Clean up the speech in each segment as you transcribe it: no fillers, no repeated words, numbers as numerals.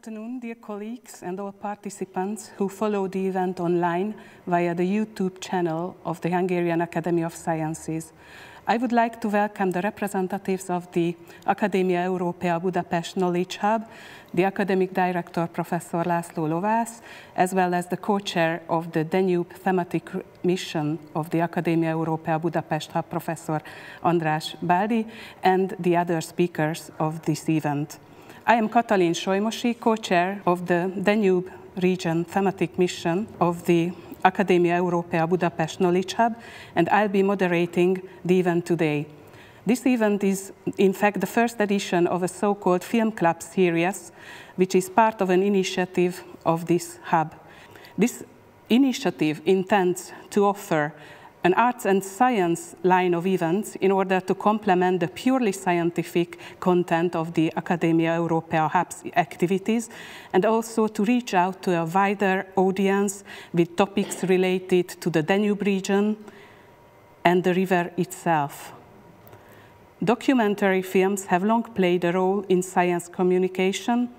afternoon, dear colleagues and all participants who follow the event online via the YouTube channel of the Hungarian Academy of Sciences. I would like to welcome the representatives of the Academia Europea Budapest Knowledge Hub, the academic director, Professor László Lovász, as well as the co-chair of the Danube thematic mission of the Academia Europea Budapest Hub, Professor András Báldi, and the other speakers of this event. I am Katalin Solymosi, co-chair of the Danube region thematic mission of the Academia Europea Budapest Knowledge Hub, and I'll be moderating the event today. This event is, in fact, the first edition of a so-called film club series, which is part of an initiative of this hub. This initiative intends to offer an arts and science line of events in order to complement the purely scientific content of the Academia Europea Hub's activities, and also to reach out to a wider audience with topics related to the Danube region and the river itself. Documentary films have long played a role in science communication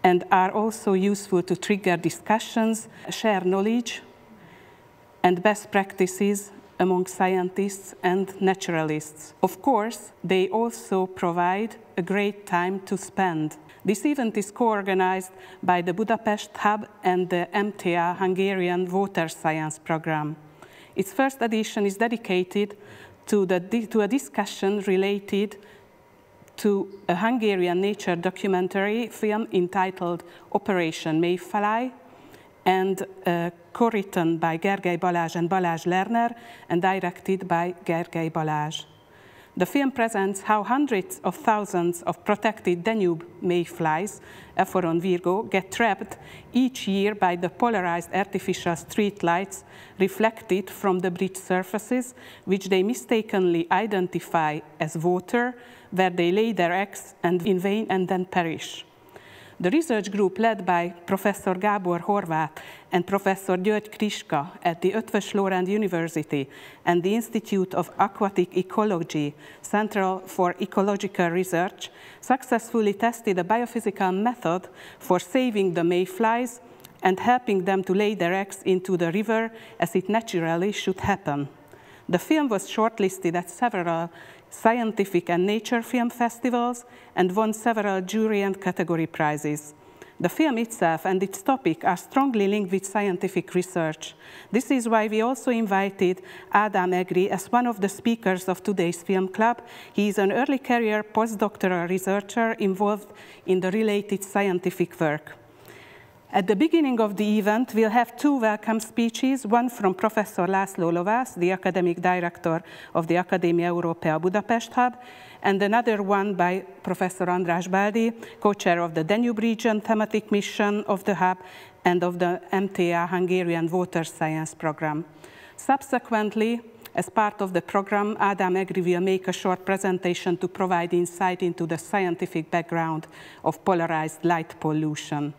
and are also useful to trigger discussions, share knowledge, and best practices among scientists and naturalists. Of course, they also provide a great time to spend. This event is co-organized by the Budapest Hub and the MTA Hungarian Water Science Program. Its first edition is dedicated to a discussion related to a Hungarian nature documentary film entitled Operation Mayfly, and co-written by Gergely Balázs and Balázs Lerner, and directed by Gergely Balázs. The film presents how hundreds of thousands of protected Danube mayflies, Eforon virgo, get trapped each year by the polarized artificial street lights reflected from the bridge surfaces, which they mistakenly identify as water, where they lay their eggs and in vain and then perish. The research group led by Professor Gábor Horváth and Professor György Kriska at the Eötvös Loránd University and the Institute of Aquatic Ecology, Central for Ecological Research, successfully tested a biophysical method for saving the mayflies and helping them to lay their eggs into the river as it naturally should happen. The film was shortlisted at several scientific and nature film festivals and won several jury and category prizes. The film itself and its topic are strongly linked with scientific research. This is why we also invited Ádám Egri as one of the speakers of today's film club. He is an early career postdoctoral researcher involved in the related scientific work. At the beginning of the event, we'll have two welcome speeches, one from Professor László Lovász, the academic director of the Academia Europea Budapest Hub, and another one by Professor András Báldi, co-chair of the Danube region thematic mission of the Hub and of the MTA Hungarian Water Science Program. Subsequently, as part of the program, Ádám Egri will make a short presentation to provide insight into the scientific background of polarized light pollution.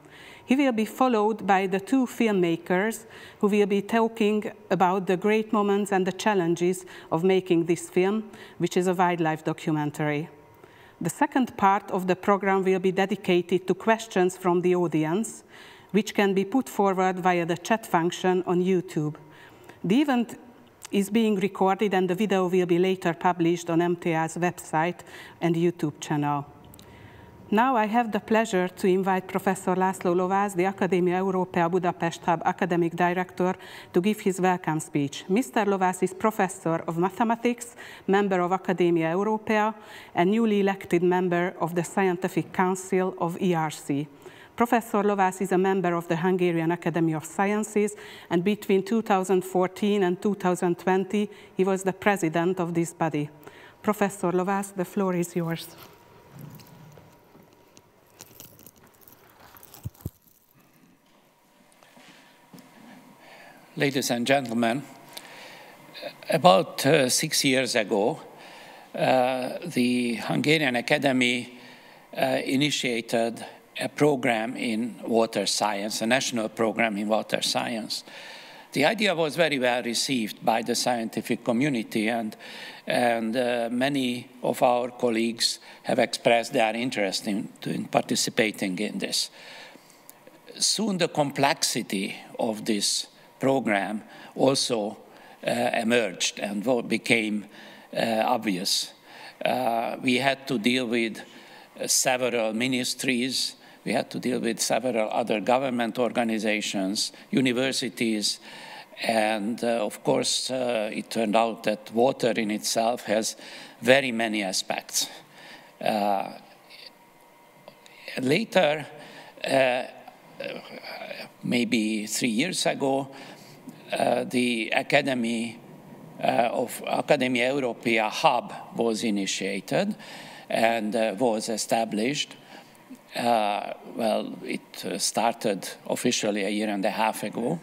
He will be followed by the two filmmakers who will be talking about the great moments and the challenges of making this film, which is a wildlife documentary. The second part of the program will be dedicated to questions from the audience, which can be put forward via the chat function on YouTube. The event is being recorded and the video will be later published on MTA's website and YouTube channel. Now I have the pleasure to invite Professor László Lovász, the Academia Europea Budapest Hub academic director, to give his welcome speech. Mr. Lovász is professor of mathematics, member of Academia Europea, and newly elected member of the Scientific Council of ERC. Professor Lovász is a member of the Hungarian Academy of Sciences, and between 2014 and 2020, he was the president of this body. Professor Lovász, the floor is yours. Ladies and gentlemen, about 6 years ago, the Hungarian Academy initiated a program in water science, a national program in water science. The idea was very well received by the scientific community, and many of our colleagues have expressed their interest in participating in this. soon the complexity of this program also emerged and became obvious. We had to deal with several ministries, we had to deal with several other government organizations, universities, and of course it turned out that water in itself has very many aspects. Later, maybe 3 years ago, the Academia Europea Hub was initiated and was established. Well, it started officially 1.5 years ago.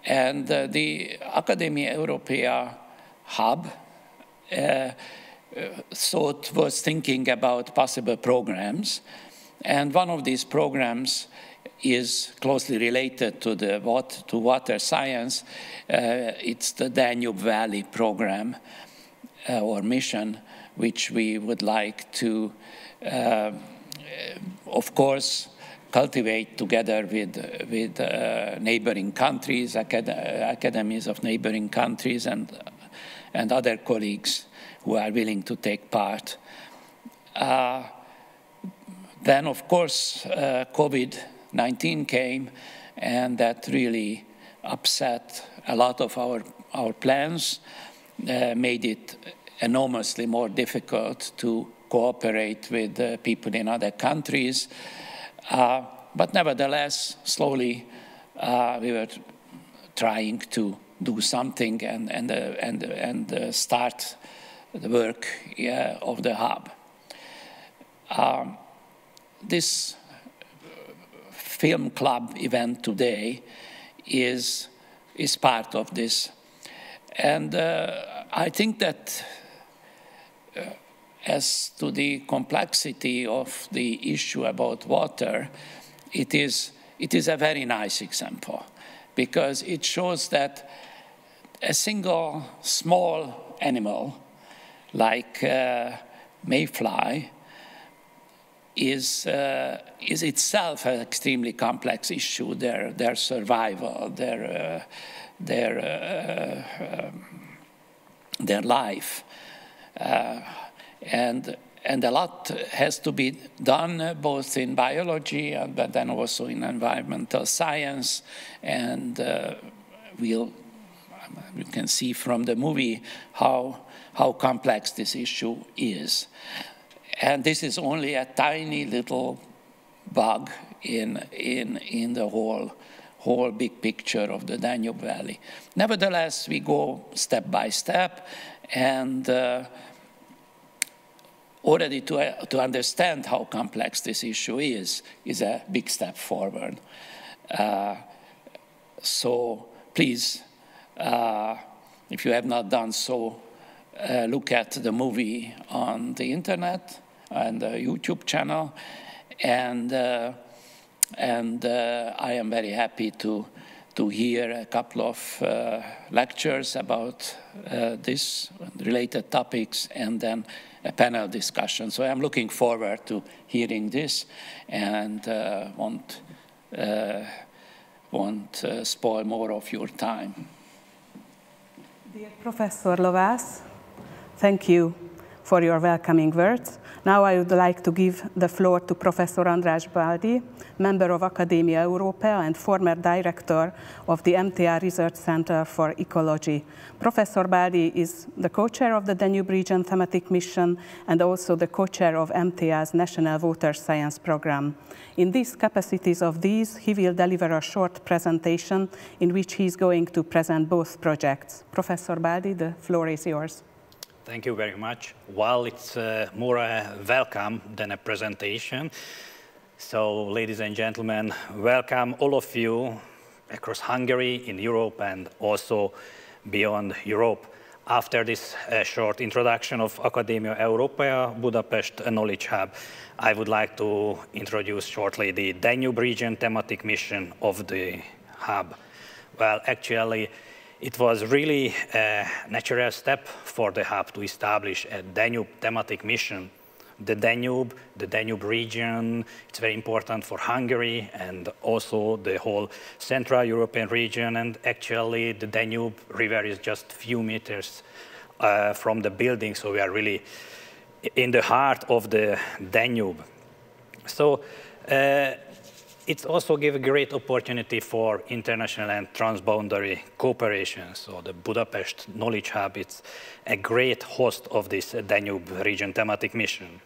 And the Academia Europea Hub was thinking about possible programs. And one of these programs is closely related to water science. It's the Danube Valley program or mission, which we would like to, of course, cultivate together with neighboring countries, academies of neighboring countries, and other colleagues who are willing to take part. Then, of course, COVID-19 came, and that really upset a lot of our plans, made it enormously more difficult to cooperate with people in other countries. But nevertheless, slowly, we were trying to do something and start the work of the hub. This film club event today is part of this. And I think that as to the complexity of the issue about water, it is a very nice example, because it shows that a single small animal like Mayfly is itself an extremely complex issue. Their survival, their life, and a lot has to be done both in biology but then also in environmental science. And you can see from the movie how complex this issue is. And this is only a tiny little bug in the whole big picture of the Danube Valley. Nevertheless, we go step by step, and already to understand how complex this issue is a big step forward. So please, if you have not done so, look at the movie on the internet and the YouTube channel, and I am very happy to hear a couple of lectures about this related topics, and then a panel discussion. So I'm looking forward to hearing this, and won't spoil more of your time. Dear Professor Lovász, thank you for your welcoming words. Now I would like to give the floor to Professor András Báldi, member of Academia Europea and former director of the MTA Research Center for Ecology. Professor Báldi is the co-chair of the Danube Region Thematic Mission and also the co-chair of MTA's National Water Science Program. In these capacities he will deliver a short presentation in which he is going to present both projects. Professor Báldi, the floor is yours. Thank you very much. Well, it's more a welcome than a presentation. So, ladies and gentlemen, welcome all of you across Hungary, in Europe, and also beyond Europe. After this short introduction of Academia Europea Budapest Knowledge Hub, I would like to introduce shortly the Danube Region thematic mission of the hub. Well, actually, it was really a natural step for the hub to establish a Danube thematic mission the Danube region. It's very important for Hungary and also the whole Central European region. And actually, the Danube River is just a few meters from the building, so we are really in the heart of the Danube. So it also gives a great opportunity for international and transboundary cooperation. So the Budapest Knowledge Hub, it's a great host of this Danube region thematic mission.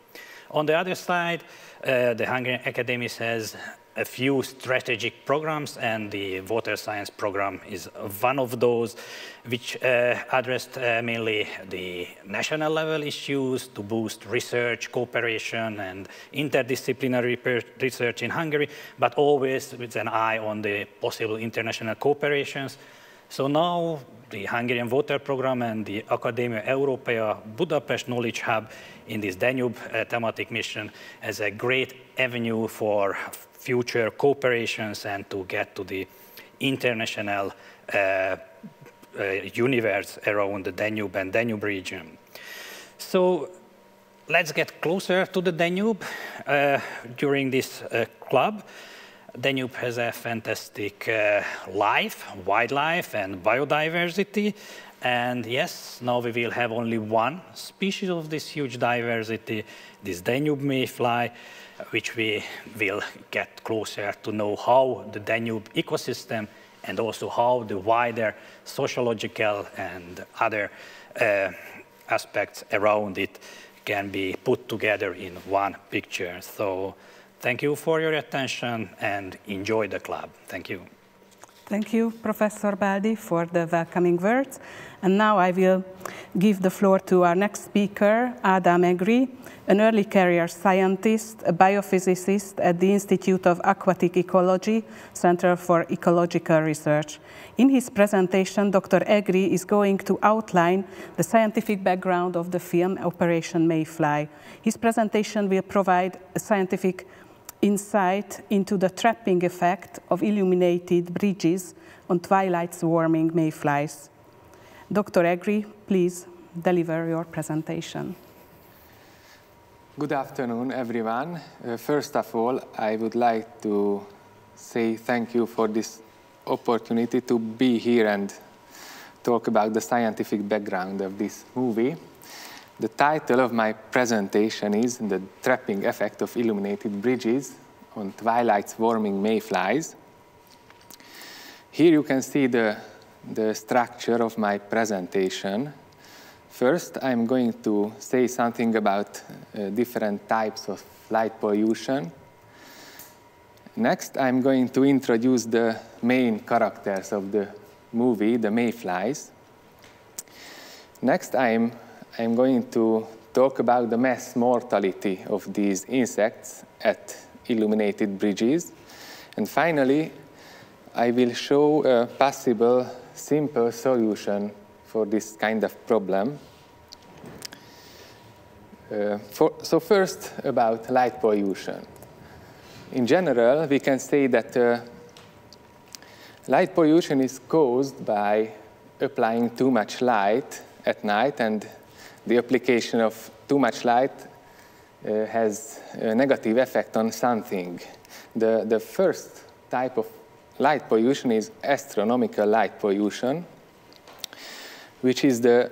On the other side, the Hungarian Academy has a few strategic programs, and the water science program is one of those which addressed mainly the national level issues to boost research, cooperation, and interdisciplinary research in Hungary, but always with an eye on the possible international cooperations. So now the Hungarian Water Program and the Academia Europaea Budapest Knowledge Hub in this Danube thematic mission as a great avenue for future cooperations and to get to the international universe around the Danube and Danube region. So let's get closer to the Danube during this club. Danube has a fantastic wildlife and biodiversity. And yes, now we will have only one species of this huge diversity, this Danube mayfly, which we will get closer to know how the Danube ecosystem and also how the wider sociological and other aspects around it can be put together in one picture. So thank you for your attention and enjoy the club. Thank you. Thank you, Professor Báldi, for the welcoming words. And now I will give the floor to our next speaker, Ádám Egri, an early career scientist, a biophysicist at the Institute of Aquatic Ecology, Center for Ecological Research. In his presentation, Dr. Egri is going to outline the scientific background of the film Operation Mayfly. His presentation will provide a scientific insight into the trapping effect of illuminated bridges on twilight swarming mayflies. Dr. Egri, please deliver your presentation. Good afternoon, everyone. First of all, I would like to say thank you for this opportunity to be here and talk about the scientific background of this movie. The title of my presentation is The Trapping Effect of Illuminated Bridges on Twilight Swarming Mayflies. Here you can see the structure of my presentation. First, I'm going to say something about different types of light pollution. Next, I'm going to introduce the main characters of the movie, the mayflies. Next, I'm going to talk about the mass mortality of these insects at illuminated bridges. And finally, I will show a possible simple solution for this kind of problem. So first, about light pollution. In general, we can say that light pollution is caused by applying too much light at night, and the application of too much light has a negative effect on something. The first type of light pollution is astronomical light pollution, which is the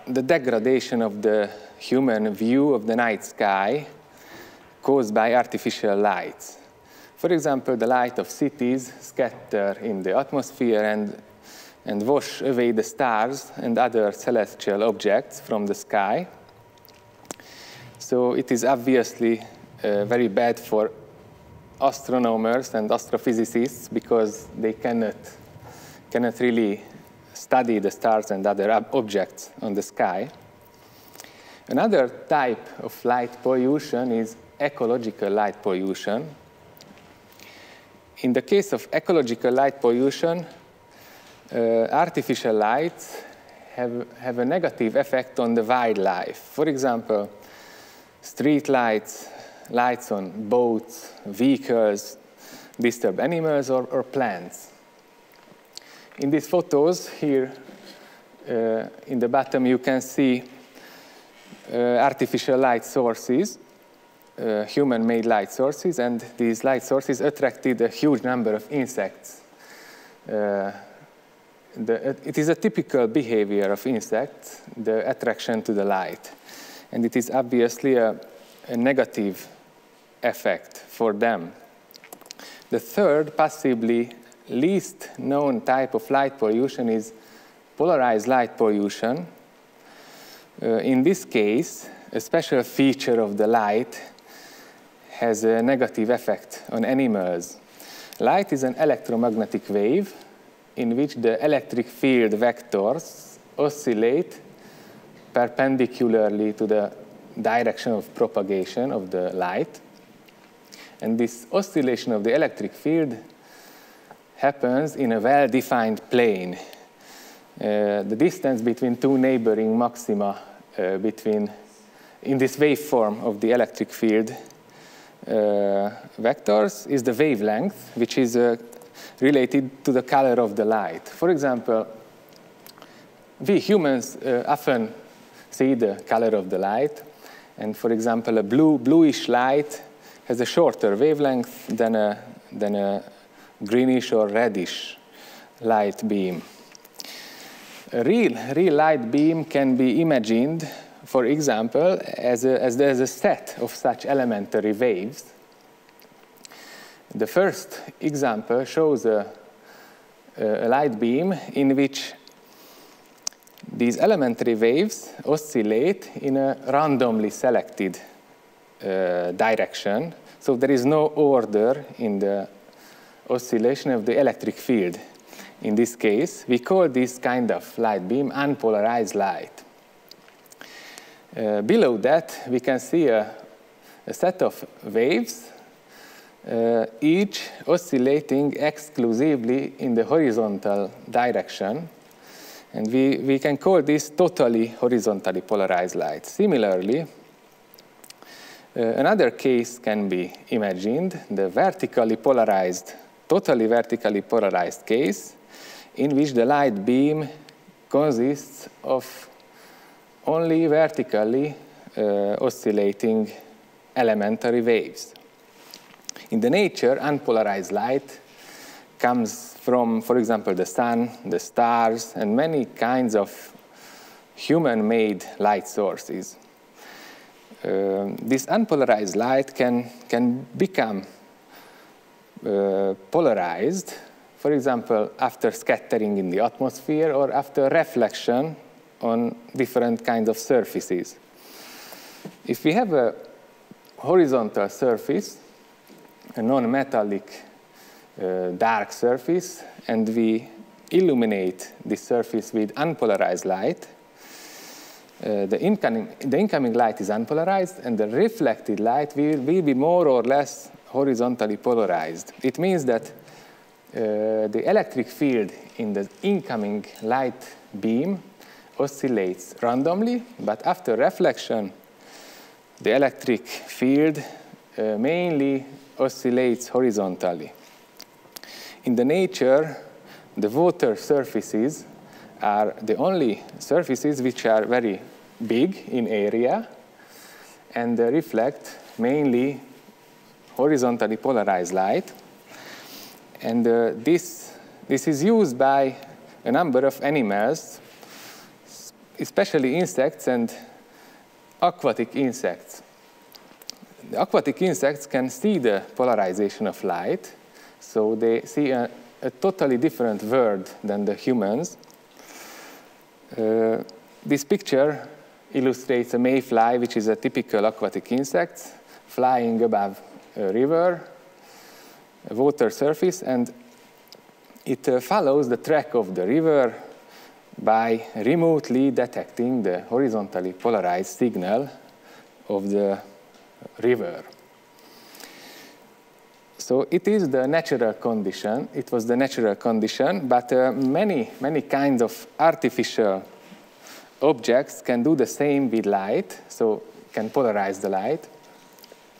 degradation of the human view of the night sky caused by artificial lights. For example, the light of cities scatter in the atmosphere and wash away the stars and other celestial objects from the sky. So it is obviously very bad for astronomers and astrophysicists because they cannot really study the stars and other objects on the sky. Another type of light pollution is ecological light pollution. In the case of ecological light pollution, artificial lights have a negative effect on the wildlife. For example, street lights, lights on boats, vehicles, disturb animals or plants. In these photos here, in the bottom, you can see artificial light sources. human-made light sources, and these light sources attracted a huge number of insects. It is a typical behavior of insects, the attraction to the light. And it is obviously a negative effect for them. The third, possibly least known type of light pollution is polarized light pollution. In this case, a special feature of the light has a negative effect on animals. Light is an electromagnetic wave in which the electric field vectors oscillate perpendicularly to the direction of propagation of the light. And this oscillation of the electric field happens in a well-defined plane. The distance between two neighboring maxima in this waveform of the electric field vectors is the wavelength, which is related to the color of the light. For example, we humans often see the color of the light, and for example, a bluish light has a shorter wavelength than a greenish or reddish light beam. A real light beam can be imagined, for example, as a set of such elementary waves. The first example shows a light beam in which these elementary waves oscillate in a randomly selected direction. So there is no order in the oscillation of the electric field. In this case, we call this kind of light beam unpolarized light. Below that, we can see a set of waves, each oscillating exclusively in the horizontal direction. And we can call this totally horizontally polarized light. Similarly, another case can be imagined, the totally vertically polarized case, in which the light beam consists of only vertically oscillating elementary waves. In the nature, unpolarized light comes from, for example, the sun, the stars, and many kinds of human-made light sources. This unpolarized light can become polarized, for example, after scattering in the atmosphere or after reflection on different kinds of surfaces. If we have a horizontal surface, a non-metallic dark surface, and we illuminate this surface with unpolarized light, the incoming light is unpolarized, and the reflected light will be more or less horizontally polarized. It means that the electric field in the incoming light beam oscillates randomly, but after reflection, the electric field mainly oscillates horizontally. In the nature, the water surfaces are the only surfaces which are very big in area and reflect mainly horizontally polarized light. And this is used by a number of animals, especially insects and aquatic insects. The aquatic insects can see the polarization of light, so they see a totally different world than the humans. This picture illustrates a mayfly, which is a typical aquatic insect, flying above a river, a water surface, and it follows the track of the river by remotely detecting the horizontally polarized signal of the river. So it is the natural condition. It was the natural condition, but many kinds of artificial objects can do the same with light, so can polarize the light,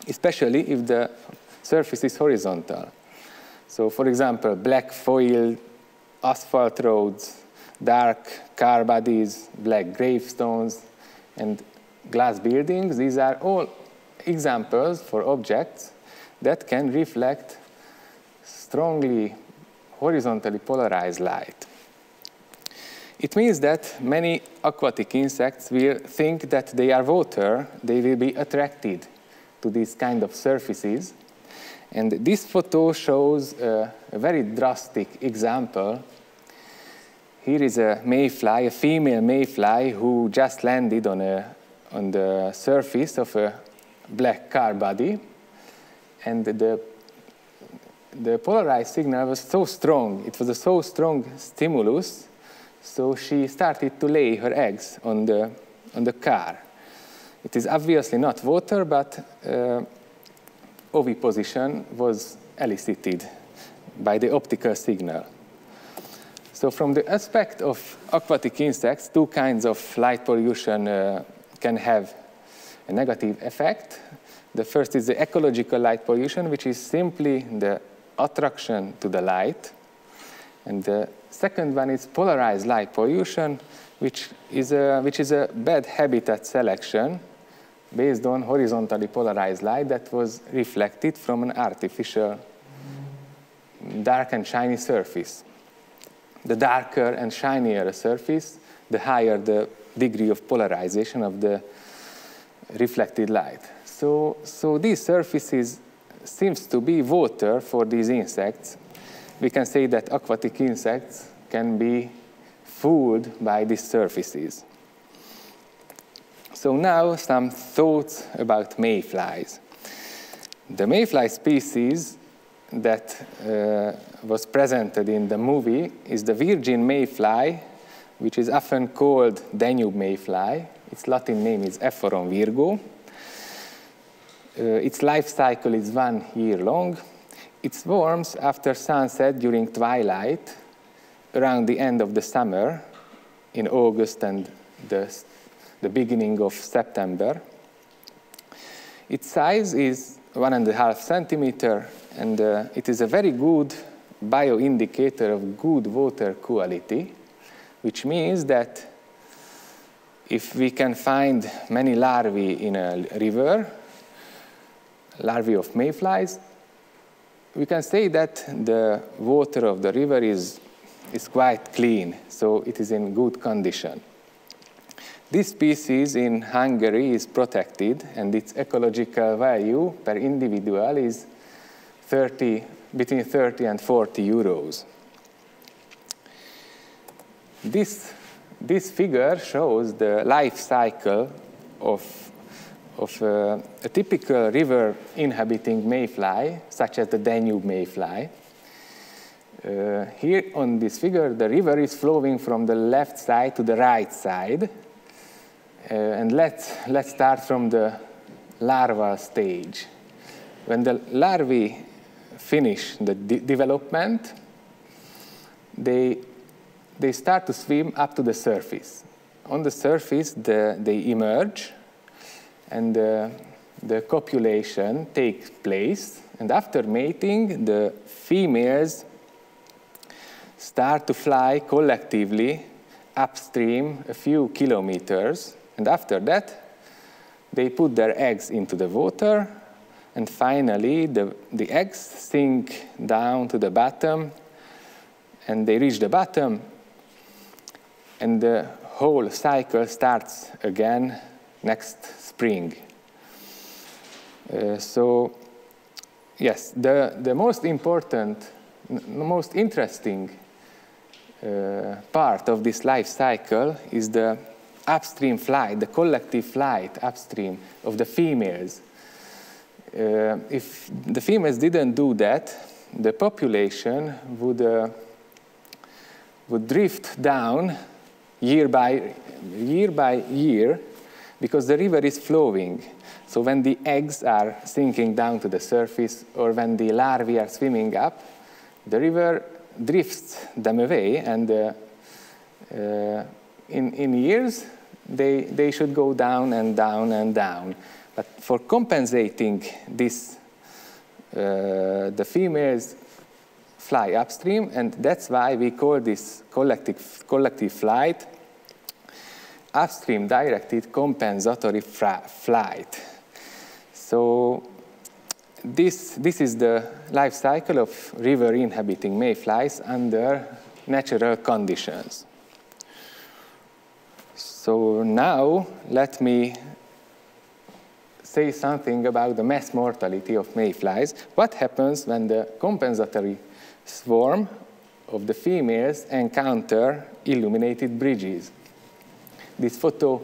especially if the surface is horizontal. So for example, black foil, asphalt roads, dark car bodies, black gravestones, and glass buildings, these are all examples for objects that can reflect strongly horizontally polarized light. It means that many aquatic insects will think that they are water, they will be attracted to these kind of surfaces. And this photo shows a very drastic example. Here is a mayfly, a female mayfly, who just landed on the surface of a black car body. And the polarized signal was so strong, it was a so strong stimulus, so she started to lay her eggs on the car. It is obviously not water, but oviposition was elicited by the optical signal. So from the aspect of aquatic insects, two kinds of light pollution can have a negative effect. The first is the ecological light pollution, which is simply the attraction to the light. And the second one is polarized light pollution, which is a bad habitat selection based on horizontally polarized light that was reflected from an artificial dark and shiny surface. The darker and shinier a surface, the higher the degree of polarization of the reflected light. So these surfaces seems to be water for these insects. We can say that aquatic insects can be fooled by these surfaces. So now some thoughts about mayflies. The mayfly species that was presented in the movie is the virgin mayfly, which is often called Danube mayfly. Its Latin name is Ephoron virgo. Its life cycle is 1 year long. It swarms after sunset during twilight, around the end of the summer, in August and the beginning of September. Its size is 1.5 centimeters, and it is a very good bioindicator of good water quality, which means that if we can find many larvae in a river, larvae of mayflies, we can say that the water of the river is quite clean, so it is in good condition. This species in Hungary is protected, and its ecological value per individual is between 30 and 40 euros. This figure shows the life cycle of a typical river-inhabiting mayfly, such as the Danube mayfly. Here on this figure, the river is flowing from the left side to the right side. And let's start from the larval stage. When the larvae finish the development, they start to swim up to the surface. On the surface, they emerge, and the copulation takes place. And after mating, the females start to fly collectively upstream a few kilometers. And after that, they put their eggs into the water, and finally the eggs sink down to the bottom, and they reach the bottom, and the whole cycle starts again next spring. So yes, the most important, most interesting part of this life cycle is the upstream flight, the collective flight upstream of the females. If the females didn't do that, the population would drift down year by year, because the river is flowing. So when the eggs are sinking down to the surface, or when the larvae are swimming up, the river drifts them away, and in years, they should go down and down and down. But for compensating this, the females fly upstream, and that's why we call this collective flight upstream directed compensatory flight. So this is the life cycle of river inhabiting mayflies under natural conditions. So now let me say something about the mass mortality of mayflies. What happens when the compensatory swarm of the females encounter illuminated bridges? This photo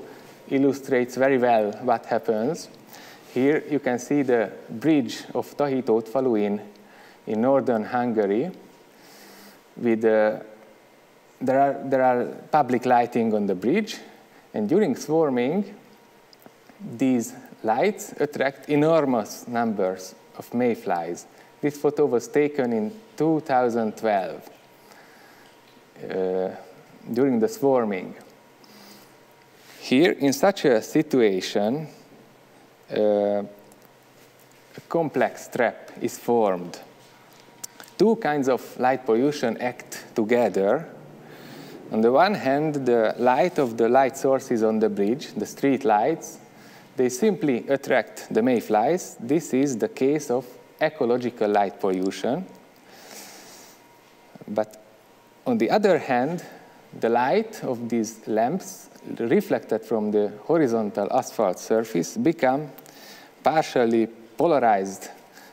illustrates very well what happens. Here you can see the bridge of Tahitótfalu in northern Hungary. With there are public lighting on the bridge, and during swarming, these lights attract enormous numbers of mayflies. This photo was taken in 2012 during the swarming. Here, in such a situation, a complex trap is formed. Two kinds of light pollution act together. On the one hand, the light of the light sources on the bridge, the street lights, they simply attract the mayflies. This is the case of ecological light pollution. But on the other hand, the light of these lamps reflected from the horizontal asphalt surface become partially polarized,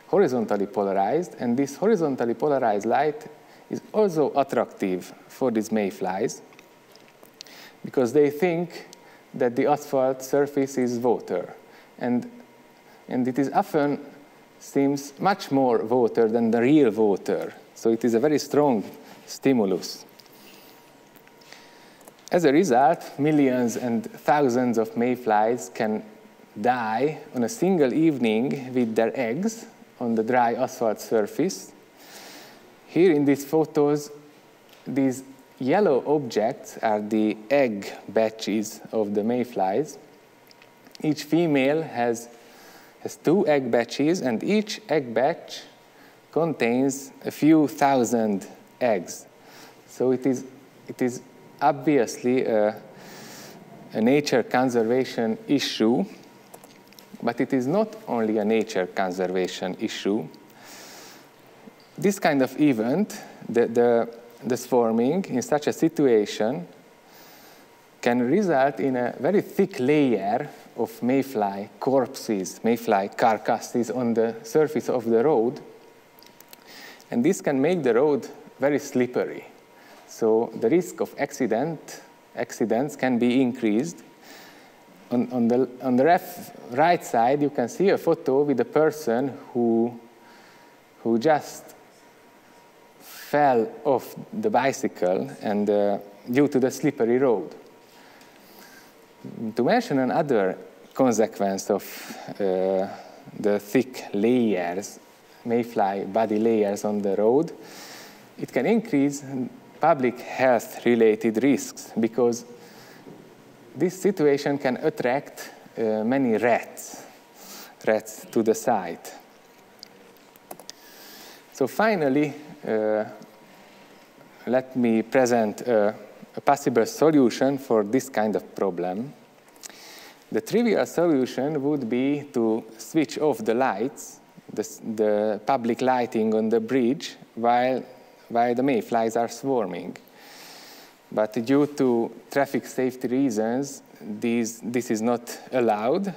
horizontally polarized, and this horizontally polarized light is also attractive for these mayflies because they think that the asphalt surface is water, and it is often seems much more water than the real water, so it is a very strong stimulus. As a result, millions and thousands of mayflies can die on a single evening with their eggs on the dry asphalt surface. Here in these photos, these yellow objects are the egg batches of the mayflies. Each female has 2 egg batches, and each egg batch contains a few thousand eggs. So it is obviously a nature conservation issue, but it is not only a nature conservation issue. This kind of event, the swarming in such a situation, can result in a very thick layer of mayfly corpses, mayfly carcasses on the surface of the road. And this can make the road very slippery. So the risk of accidents can be increased. On the right side, you can see a photo with a person who just fell off the bicycle and due to the slippery road. To mention another consequence of the thick layers, mayfly body layers on the road, it can increase public health-related risks because this situation can attract many rats to the site. So finally, let me present a possible solution for this kind of problem. The trivial solution would be to switch off the lights, the public lighting on the bridge, while the mayflies are swarming. But due to traffic safety reasons, this is not allowed,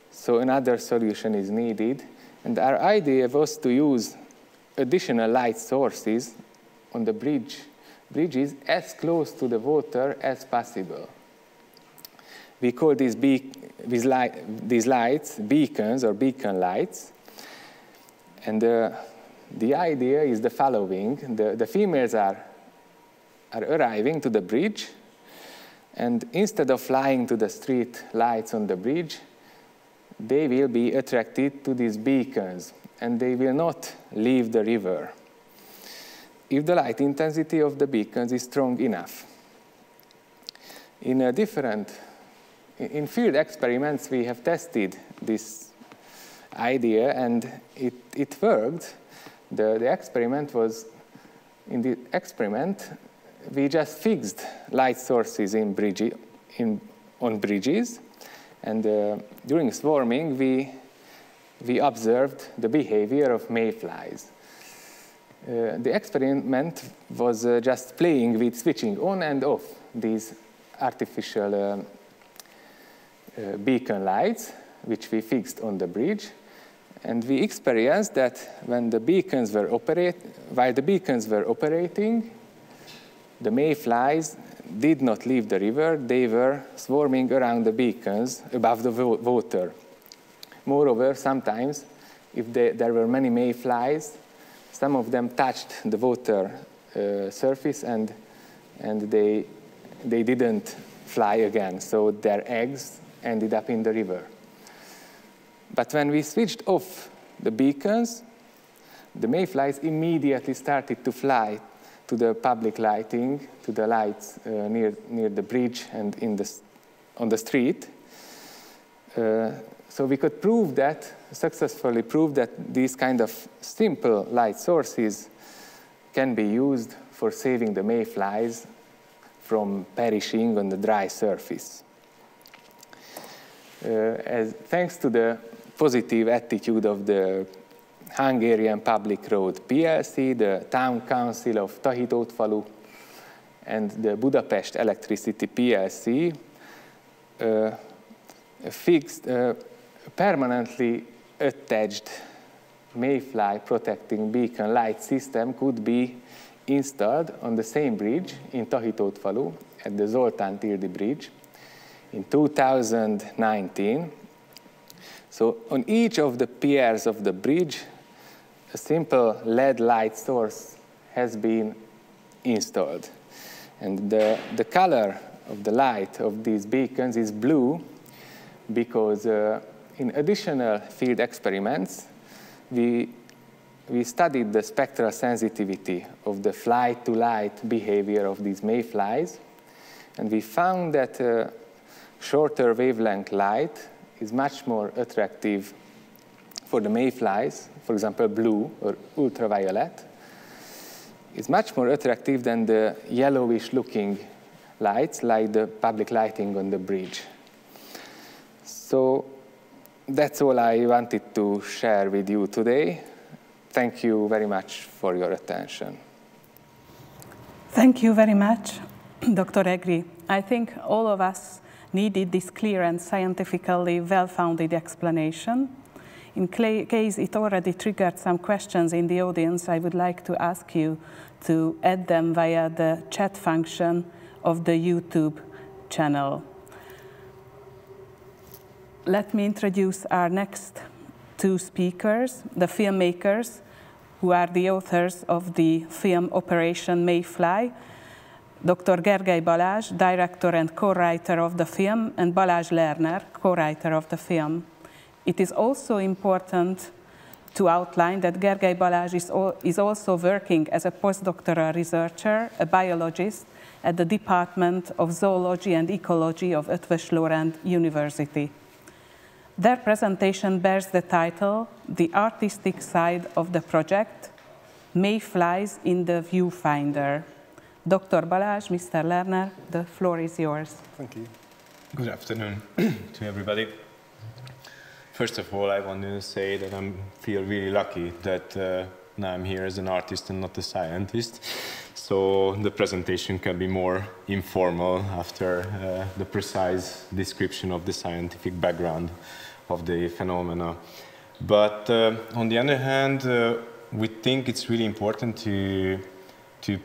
so another solution is needed. And our idea was to use additional light sources on the bridges as close to the water as possible. We call these lights beacons or beacon lights. And the idea is the following. The females are arriving to the bridge, and instead of flying to the street lights on the bridge, they will be attracted to these beacons, and they will not leave the river if the light intensity of the beacons is strong enough. In field experiments, we have tested this idea, and it worked. The experiment was, in the experiment, we just fixed light sources on bridges, and during swarming, we we observed the behavior of mayflies. The experiment was just playing with switching on and off these artificial beacon lights, which we fixed on the bridge. And we experienced that when the beacons were while the beacons were operating, the mayflies did not leave the river. They were swarming around the beacons above the water. Moreover, sometimes, if there were many mayflies, some of them touched the water surface and they didn't fly again. So their eggs ended up in the river. But when we switched off the beacons, the mayflies immediately started to fly to the public lighting, to the lights near the bridge and on the street. So we could successfully prove that these kind of simple light sources can be used for saving the mayflies from perishing on the dry surface. Thanks to the positive attitude of the Hungarian Public Road PLC, the Town Council of Tahitótfalu, and the Budapest Electricity PLC, fixed permanently attached mayfly protecting beacon light system could be installed on the same bridge in Tahitótfalu at the Zoltán Tildi Bridge in 2019. So on each of the piers of the bridge, a simple LED light source has been installed. And the color of the light of these beacons is blue because in additional field experiments, we studied the spectral sensitivity of the flight-to-light behavior of these mayflies. And we found that shorter wavelength light is much more attractive for the mayflies, for example, blue or ultraviolet, is much more attractive than the yellowish-looking lights, like the public lighting on the bridge. So that's all I wanted to share with you today. Thank you very much for your attention. Thank you very much, Dr. Egri. I think all of us needed this clear and scientifically well-founded explanation. In case it already triggered some questions in the audience, I would like to ask you to add them via the chat function of the YouTube channel. Let me introduce our next two speakers, the filmmakers, who are the authors of the film Operation Mayfly, Dr. Gergely Balázs, director and co-writer of the film, and Balázs Lerner, co-writer of the film. It is also important to outline that Gergely Balázs is also working as a postdoctoral researcher, a biologist, at the Department of Zoology and Ecology of Eötvös Loránd University. Their presentation bears the title, The Artistic Side of the Project, Mayflies in the Viewfinder. Dr. Balázs, Mr. Lerner, the floor is yours. Thank you. Good afternoon to everybody. First of all, I want to say that I feel really lucky that now I'm here as an artist and not a scientist. So the presentation can be more informal after the precise description of the scientific background of the phenomena. But on the other hand, we think it's really important to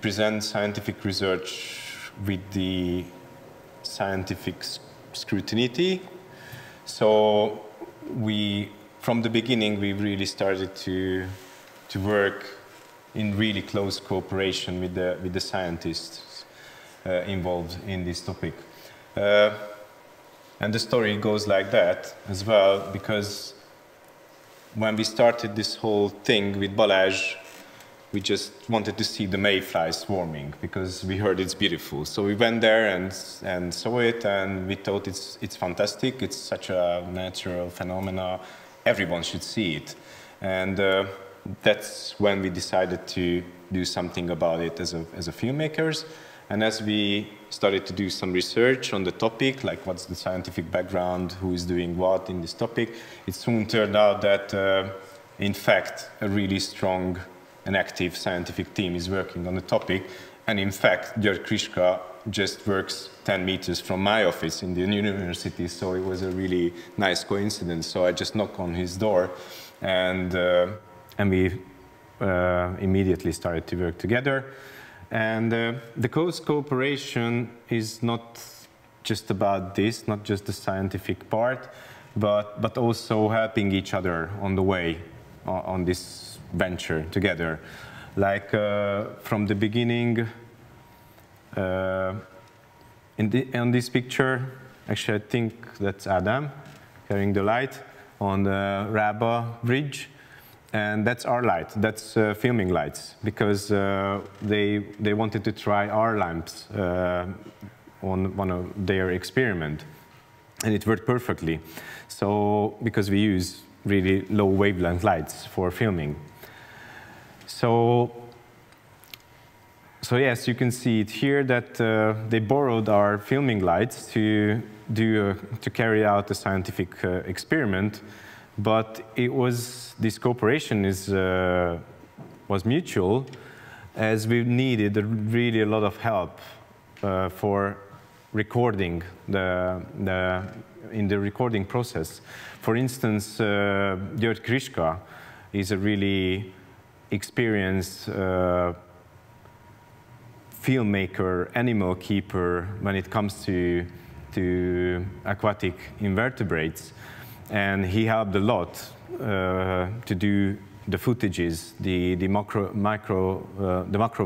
present scientific research with the scientific scrutiny. So from the beginning, we really started to work in really close cooperation with the scientists involved in this topic. And the story goes like that as well, because when we started this whole thing with Balázs, we just wanted to see the mayflies swarming because we heard it's beautiful. So we went there and saw it, and we thought it's fantastic. It's such a natural phenomena. Everyone should see it. And that's when we decided to do something about it as a filmmakers. And as we started to do some research on the topic, like what's the scientific background, who is doing what in this topic, it soon turned out that, in fact, a really strong and active scientific team is working on the topic. And in fact, György Kriska just works 10 meters from my office in the university, so it was a really nice coincidence. So I just knocked on his door, and we immediately started to work together. And the close cooperation is not just about this, not just the scientific part, but also helping each other on the way on this venture together. Like from the beginning, on this picture, actually I think that's Adam carrying the light on the Raba bridge. And that's our light, that's filming lights, because they wanted to try our lamps on one of their experiment. And it worked perfectly. So, because we use really low wavelength lights for filming. So yes, you can see it here that they borrowed our filming lights to carry out a scientific experiment. But this cooperation was mutual, as we needed really a lot of help for recording in the recording process. For instance, György Kriska is a really experienced filmmaker, animal keeper when it comes to aquatic invertebrates. And he helped a lot to do the footages, the macro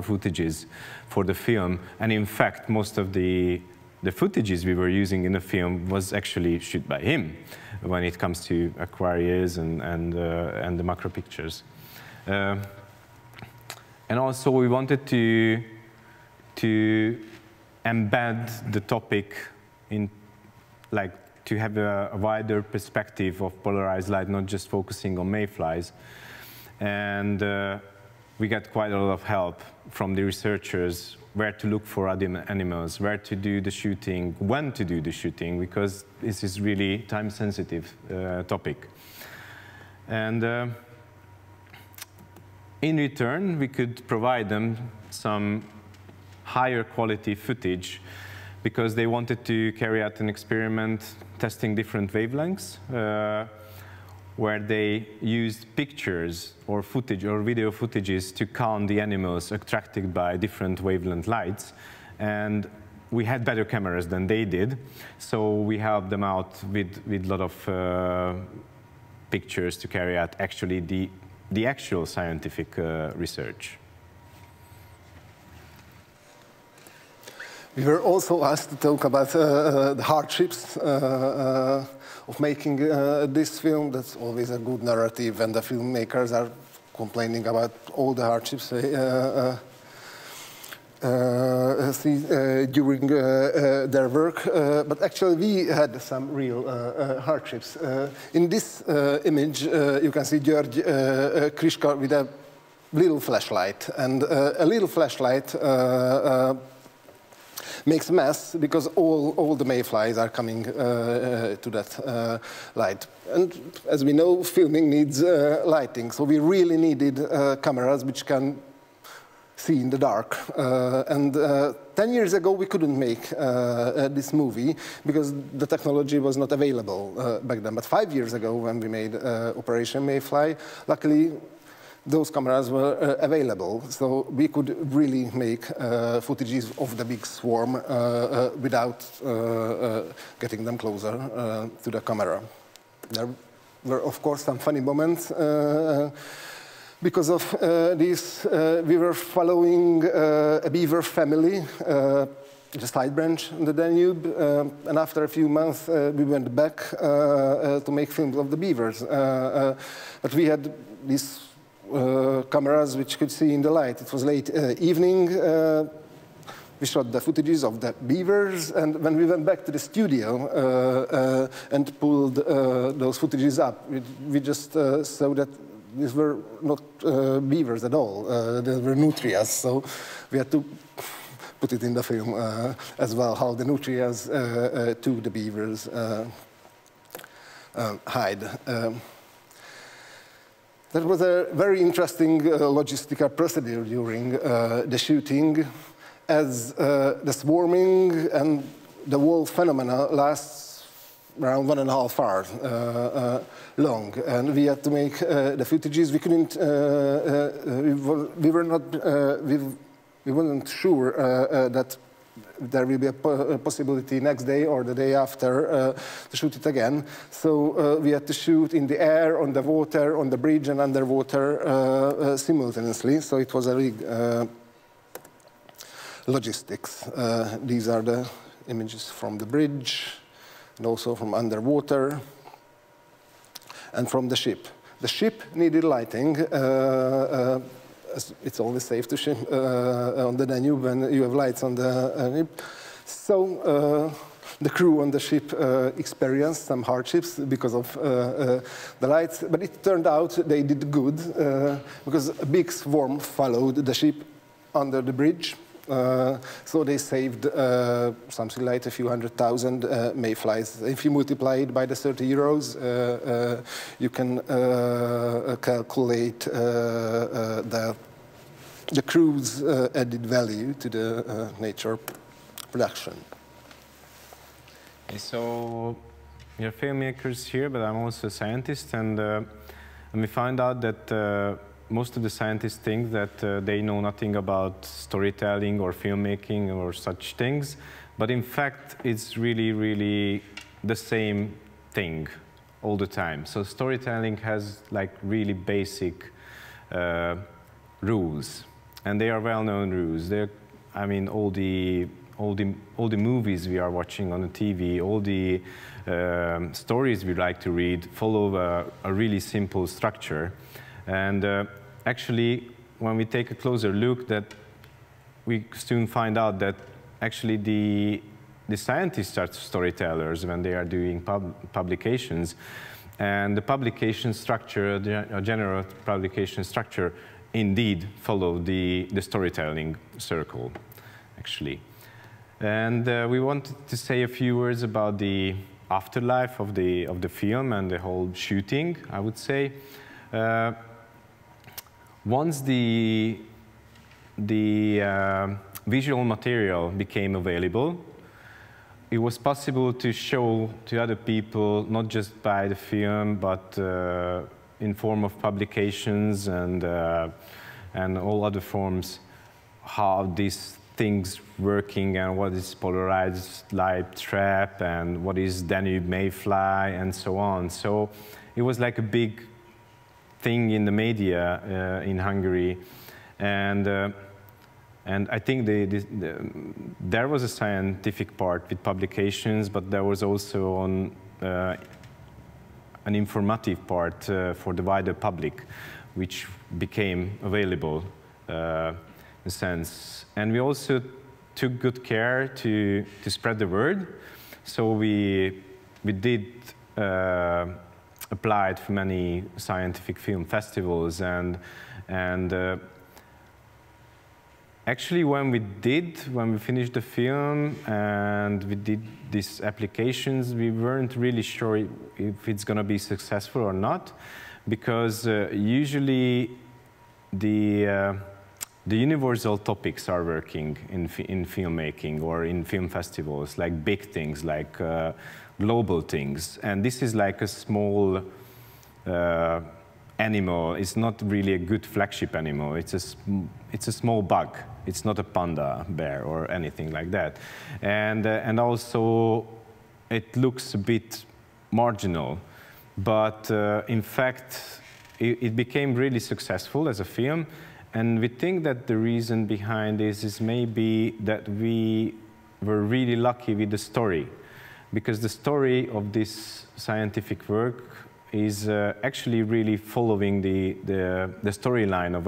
footages for the film. And in fact, most of the footages we were using in the film was actually shot by him when it comes to aquarius and the macro pictures. And also we wanted to embed the topic in, like, to have a wider perspective of polarized light, not just focusing on mayflies. And we got quite a lot of help from the researchers, where to look for other animals, where to do the shooting, when to do the shooting, because this is really time-sensitive topic. And in return, we could provide them some higher quality footage, because they wanted to carry out an experiment testing different wavelengths, where they used pictures or footage or video footages to count the animals attracted by different wavelength lights. And we had better cameras than they did, so we helped them out with a lot of pictures to carry out actually the actual scientific research. We were also asked to talk about the hardships of making this film. That's always a good narrative, and the filmmakers are complaining about all the hardships they see during their work. But actually, we had some real hardships. In this image, you can see György Kriska with a little flashlight, and a little flashlight makes a mess, because all the mayflies are coming to that light. And as we know, filming needs lighting, so we really needed cameras which can see in the dark. And 10 years ago, we couldn't make this movie, because the technology was not available back then. But 5 years ago, when we made Operation Mayfly, luckily, those cameras were available, so we could really make footages of the big swarm without getting them closer to the camera. There were, of course, some funny moments. Because of this, we were following a beaver family, the side branch on the Danube, and after a few months, we went back to make films of the beavers. But we had these cameras which could see in the light. It was late evening. We shot the footages of the beavers, and when we went back to the studio and pulled those footages up, we just saw that these were not beavers at all. They were nutrias, so we had to put it in the film as well, how the nutrients to the beavers hide. That was a very interesting logistical procedure during the shooting, as the swarming and the whole phenomena lasts around 1.5 hours long, and we had to make the footages. We couldn't, we weren't sure that there will be a possibility next day or the day after to shoot it again. So we had to shoot in the air, on the water, on the bridge, and underwater simultaneously. So it was a big logistics. These are the images from the bridge, and also from underwater, and from the ship. The ship needed lighting. It's always safe to ship on the Danube when you have lights on the ship. So the crew on the ship experienced some hardships because of the lights, but it turned out they did good because a big swarm followed the ship under the bridge. So they saved something like a few 100,000 mayflies. If you multiply it by the 30 euros, you can calculate the crew's added value to the nature production. Okay, so we are filmmakers here, but I'm also a scientist, and we found out that most of the scientists think that they know nothing about storytelling or filmmaking or such things, but in fact it's really, really the same thing all the time. So storytelling has like really basic rules, and they are well-known rules. I mean, all the movies we are watching on the TV, all the stories we like to read follow a really simple structure. And actually, when we take a closer look, that we soon find out that actually the scientists are storytellers when they are doing publications, and the publication structure, the general publication structure, indeed follow the storytelling circle, actually. And we wanted to say a few words about the afterlife of the film and the whole shooting, I would say. Once the visual material became available, it was possible to show to other people, not just by the film, but in form of publications and all other forms, how these things working and what is polarized light trap and what is Danube Mayfly and so on. So it was like a big thing in the media in Hungary, and I think there was a scientific part with publications, but there was also an informative part for the wider public, which became available in a sense. And we also took good care to spread the word, so we did applied for many scientific film festivals, and actually when we finished the film and we did these applications, we weren't really sure if it's going to be successful or not, because usually the universal topics are working in filmmaking or in film festivals, like big things, like global things, and this is like a small animal. It's not really a good flagship animal. It's a small bug. It's not a panda bear or anything like that, and also it looks a bit marginal, but in fact it became really successful as a film, and we think that the reason behind this is maybe that we were really lucky with the story. Because the story of this scientific work is actually really following the storyline of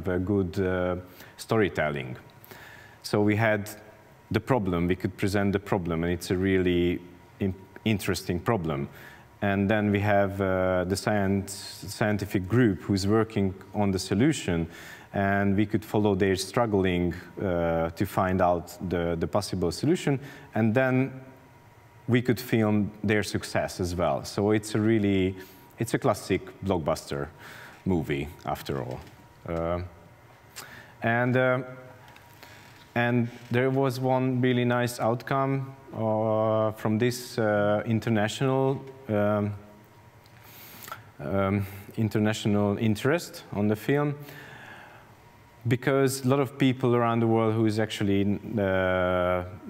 a good storytelling. So we had the problem, we could present the problem, and it's a really interesting problem. And then we have the scientific group who's working on the solution, and we could follow their struggling to find out the possible solution, and then we could film their success as well. So it's a classic blockbuster movie after all. And there was one really nice outcome from this international interest on the film, because a lot of people around the world who is actually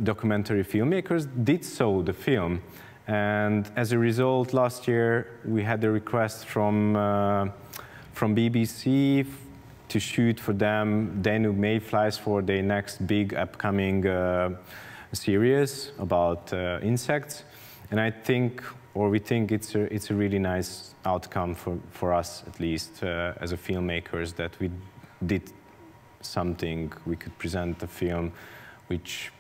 documentary filmmakers did saw the film. And as a result, last year we had a request from BBC to shoot for them Danube mayflies for their next big upcoming series about insects. And I think, or we think, it's a really nice outcome for us, at least as a filmmakers, that we did something, we could present a film which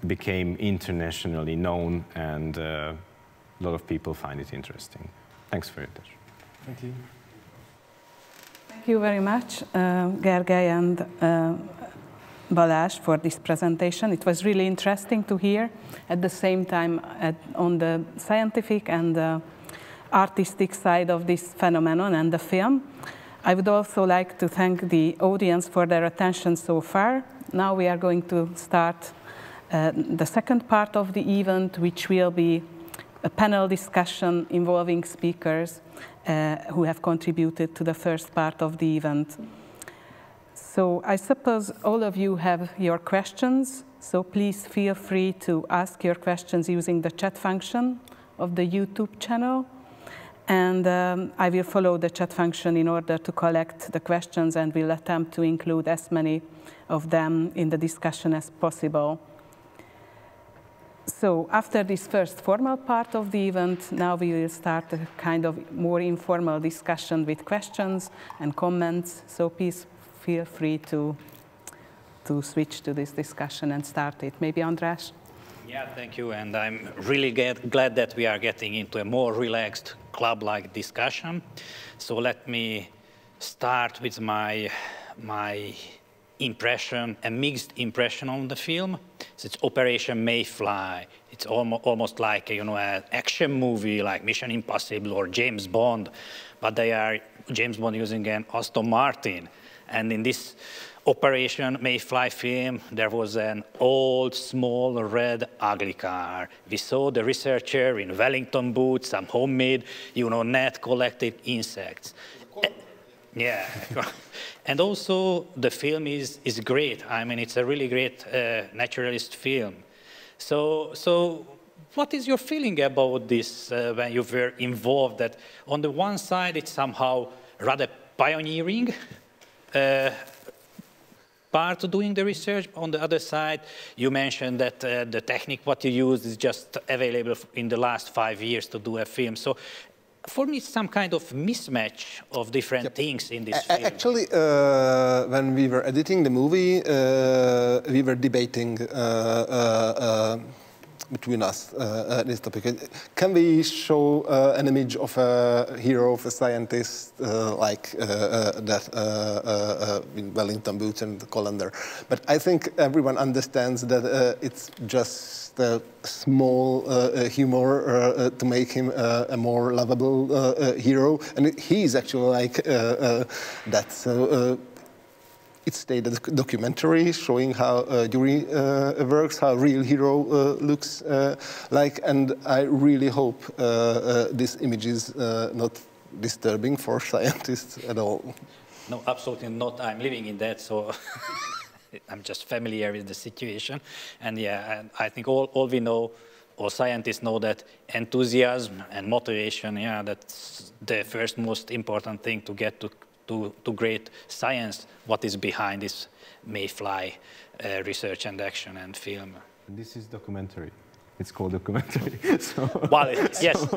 became internationally known, and a lot of people find it interesting. Thanks for your attention. Thank you. Thank you very much, Gergely and Balázs, for this presentation. It was really interesting to hear at the same time on the scientific and artistic side of this phenomenon and the film. I would also like to thank the audience for their attention so far. Now we are going to start the second part of the event, which will be a panel discussion involving speakers who have contributed to the first part of the event. So I suppose all of you have your questions, so please feel free to ask your questions using the chat function of the YouTube channel. And I will follow the chat function in order to collect the questions, and will attempt to include as many of them in the discussion as possible. So after this first formal part of the event, now we will start a kind of more informal discussion with questions and comments. So please feel free to switch to this discussion and start it. Maybe András? Yeah, thank you. And I'm really glad that we are getting into a more relaxed club-like discussion. So let me start with my impression, a mixed impression on the film. So it's Operation Mayfly. It's almost like an action movie like Mission Impossible or James Bond, but they are James Bond using an Aston Martin. And in this Operation Mayfly film, there was an old, small, red, ugly car. We saw the researcher in Wellington boots, some homemade, net collected insects. Yeah. And also, the film is great. I mean, it's a really great naturalist film. So what is your feeling about this when you were involved? That on the one side, it's somehow rather pioneering part of doing the research. On the other side, you mentioned that the technique what you use is just available in the last 5 years to do a film. So for me, it's some kind of mismatch of different things in this film. Actually, when we were editing the movie, we were debating between us this topic. Can we show an image of a hero, of a scientist like that in Wellington boots and the colander? But I think everyone understands that it's just a small humor to make him a more lovable hero, and he's actually like that. So it stayed a documentary showing how jury works, how a real hero looks like, and I really hope this image is not disturbing for scientists at all. No, absolutely not. I'm living in that, so I'm just familiar with the situation. And yeah, I think all we know, all scientists know, that enthusiasm and motivation, yeah, that's the first most important thing to get to great science, what is behind this Mayfly research and action and film. This is documentary. It's called documentary. Well, yes.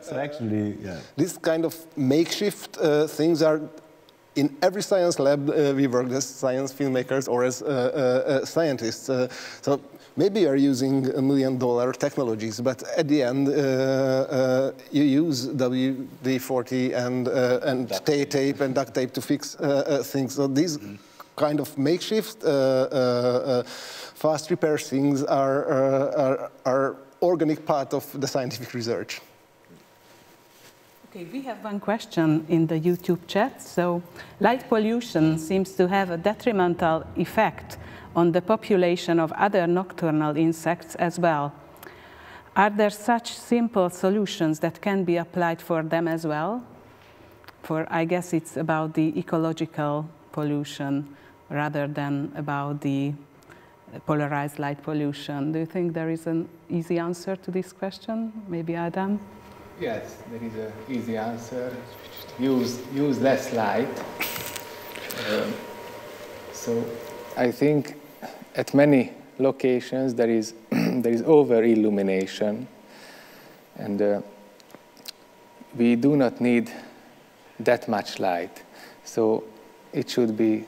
So actually, yeah. This kind of makeshift things are in every science lab. We work as science filmmakers or as scientists. So maybe you're using $1 million technologies, but at the end, you use WD-40 and tape and duct tape to fix things. So these kind of makeshift, fast repair things are organic part of the scientific research. Okay, we have one question in the YouTube chat. So, light pollution seems to have a detrimental effect on the population of other nocturnal insects as well. Are there such simple solutions that can be applied for them as well? For, I guess it's about the ecological pollution rather than about the polarized light pollution. Do you think there is an easy answer to this question? Maybe Adam? Yes, there is an easy answer. Use less light. So I think at many locations there is over illumination, and we do not need that much light. So it should be,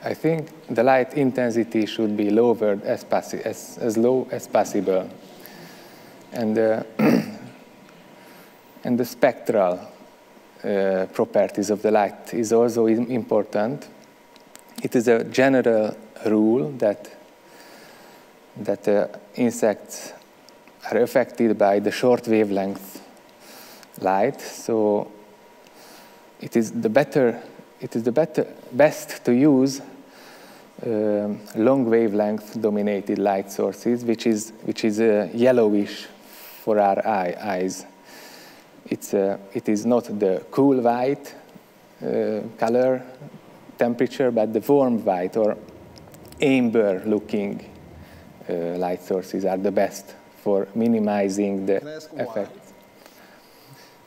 I think the light intensity should be lowered as low as possible. And and the spectral properties of the light is also important. It is a general rule that insects are affected by the short wavelength light. So it is best to use long wavelength dominated light sources, which is yellowish for our eyes. It is not the cool white color temperature, but the warm white or amber-looking light sources are the best for minimizing the effect.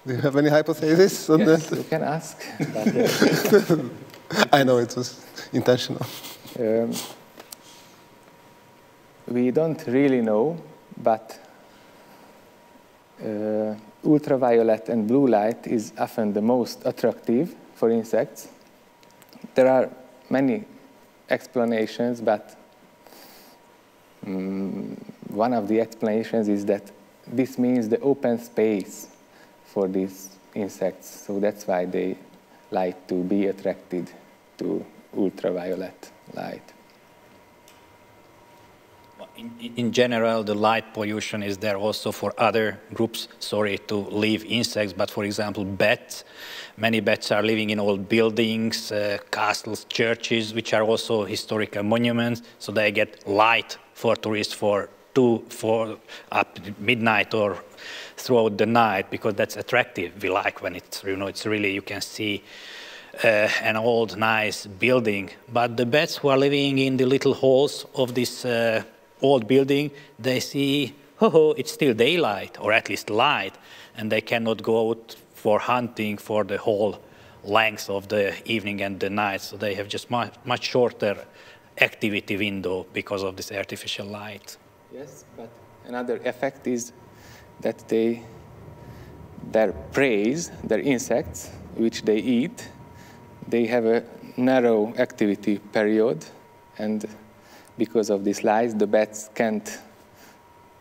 Do you have any hypothesis on yes, that? You can ask. I know it was intentional. We don't really know, but ultraviolet and blue light is often the most attractive for insects. There are many explanations, but one of the explanations is that this means the open space for these insects. So that's why they like to be attracted to ultraviolet light. In general, the light pollution is there also for other groups. Sorry to leave insects, but for example, bats. Many bats are living in old buildings, castles, churches, which are also historical monuments. So they get light for tourists for up midnight or throughout the night, because that's attractive. We like when it's, it's really, you can see an old, nice building. But the bats who are living in the little halls of this old building, they see, it's still daylight, or at least light, and they cannot go out for hunting for the whole length of the evening and the night. So they have just much shorter activity window because of this artificial light. Yes, but another effect is that their prey, their insects, which they eat, they have a narrow activity period, and because of this light, the bats can't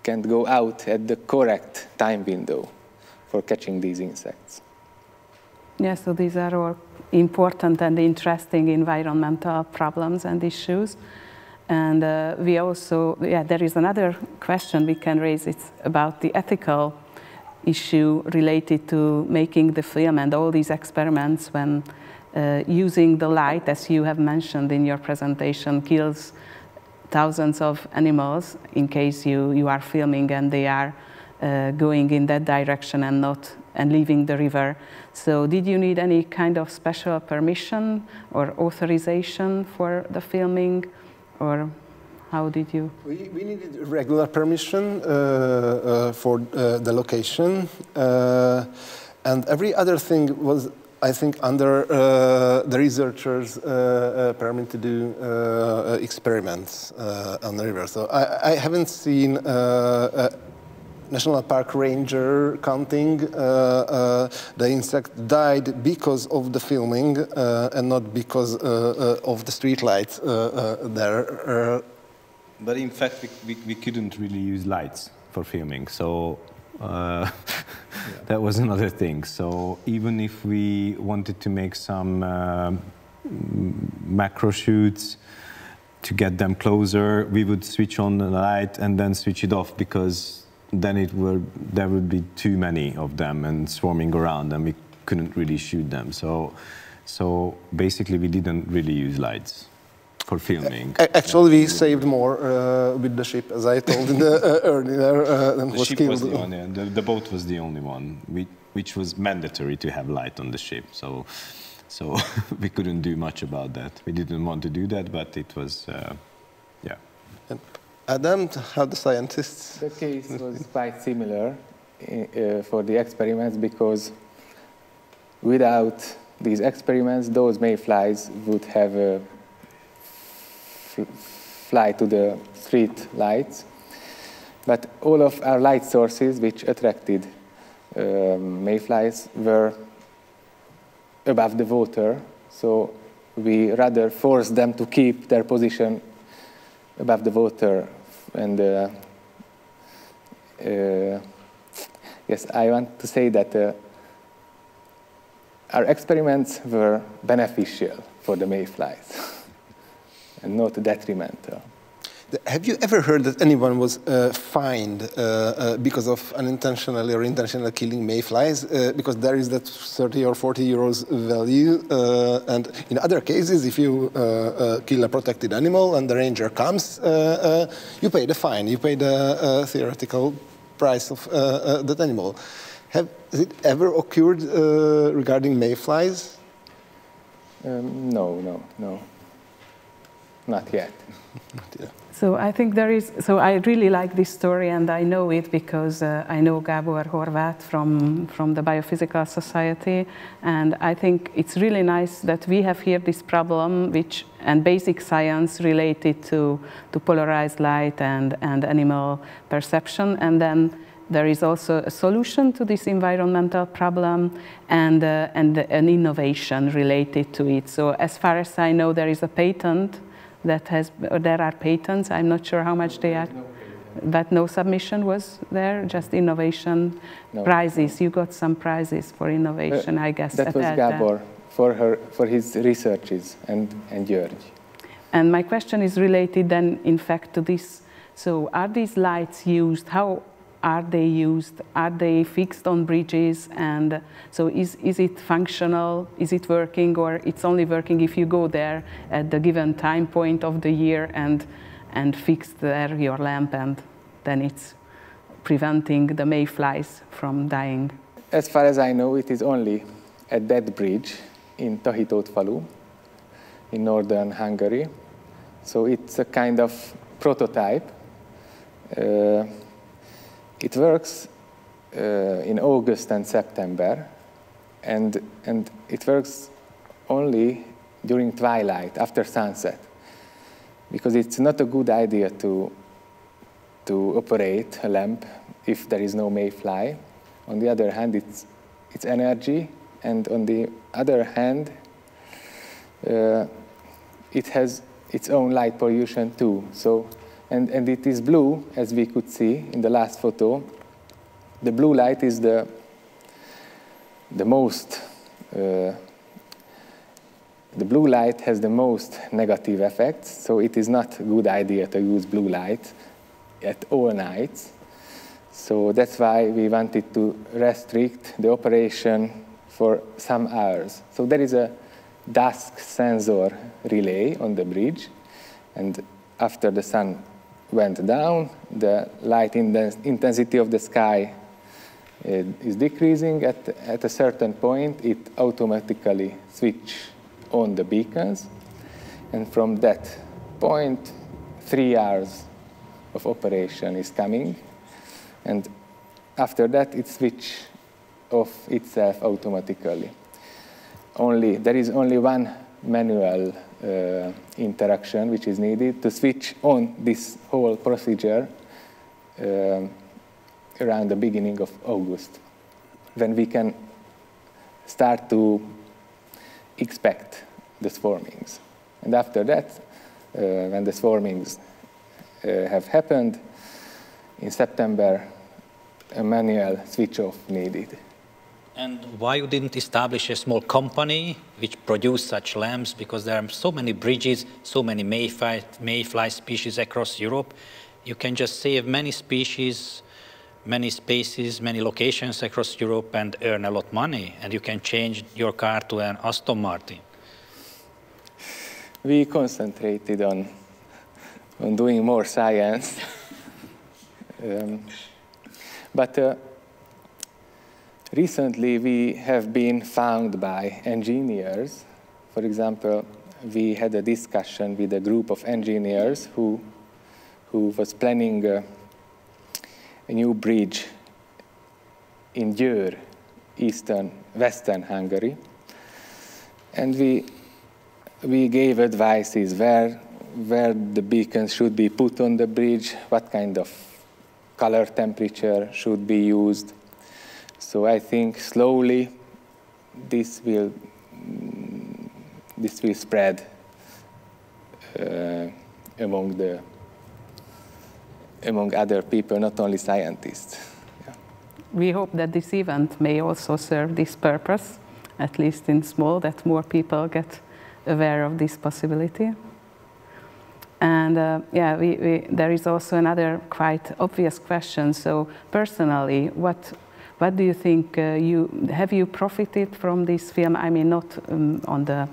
go out at the correct time window for catching these insects. Yes, so these are all important and interesting environmental problems and issues. And we also, there is another question we can raise. It's about the ethical issue related to making the film and all these experiments when using the light, as you have mentioned in your presentation, kills thousands of animals in case you are filming and they are going in that direction and leaving the river. So did you need any kind of special permission or authorization for the filming, or how did you? We needed regular permission for the location, and every other thing was, I think, under the researchers' permit to do experiments on the river. So I haven't seen National Park ranger counting the insect died because of the filming and not because of the street lights there. But in fact, we couldn't really use lights for filming, so that was another thing. So even if we wanted to make some macro shoots to get them closer, we would switch on the light and then switch it off, because then there would be too many of them and swarming around, and we couldn't really shoot them. So basically, we didn't really use lights for filming. Actually, we saved more with the ship, as I told in the earlier. The ship was the only, the boat was the only one, which was mandatory to have light on the ship. So we couldn't do much about that. We didn't want to do that, but it was, yeah. And Adam, how the scientists? The case was quite similar for the experiments, because without these experiments, those mayflies would have fly to the street lights. But all of our light sources which attracted mayflies were above the water, so we rather forced them to keep their position above the water. And yes, I want to say that our experiments were beneficial for the mayflies and not detrimental. Have you ever heard that anyone was fined because of unintentionally or intentionally killing mayflies? Because there is that 30 or 40 euros value. And in other cases, if you kill a protected animal and the ranger comes, you pay the fine. You pay the theoretical price of that animal. Has it ever occurred regarding mayflies? No. Not yet. Yeah. So I think there is, so I really like this story, and I know it because I know Gábor Horváth from the Biophysical Society, and I think it's really nice that we have here this problem and basic science related to polarized light and animal perception, and then there is also a solution to this environmental problem and an innovation related to it. So as far as I know, there is a patent there are patents. I'm not sure how much they are, but no submission was there, just innovation prizes. You got some prizes for innovation, I guess. That was Gábor for his researches and György. And my question is related then, in fact, to this. So are these lights used? How are they used? Are they fixed on bridges? And so is it functional? Is it working, or it's only working if you go there at the given time point of the year and fix there your lamp, and then it's preventing the mayflies from dying? As far as I know, it is only at that bridge in Tahitótfalu in northern Hungary. So it's a kind of prototype. It works in August and September, and it works only during twilight, after sunset, because it's not a good idea to operate a lamp if there is no mayfly. On the other hand, it's energy, and on the other hand, it has its own light pollution too. So. And it is blue, as we could see in the last photo. The blue light is the most, the blue light has the most negative effects, so it is not a good idea to use blue light at all nights. So that's why we wanted to restrict the operation for some hours. So there is a dusk sensor relay on the bridge, and after the sun went down, the light intensity of the sky is decreasing. At a certain point, it automatically switches on the beacons. And from that point, 3 hours of operation is coming. And after that, it switches off itself automatically. There is only one manual interaction which is needed to switch on this whole procedure around the beginning of August, when we can start to expect the swarmings. And after that, when the swarmings have happened. In September, a manual switch-off needed. And why you didn't establish a small company which produced such lamps? Because there are so many bridges, so many mayfly species across Europe. You can just save many species, many spaces, many locations across Europe and earn a lot of money. And you can change your car to an Aston Martin. We concentrated on doing more science. But recently we have been found by engineers. For example, we had a discussion with a group of engineers who was planning a new bridge in Győr, western Hungary. And we gave advices where the beacons should be put on the bridge, what kind of color temperature should be used. So I think slowly this will spread among other people, not only scientists. Yeah. We hope that this event may also serve this purpose, at least in small, that more people get aware of this possibility. And yeah, there is also another quite obvious question. So personally, what do you think, have you profited from this film? I mean, not on the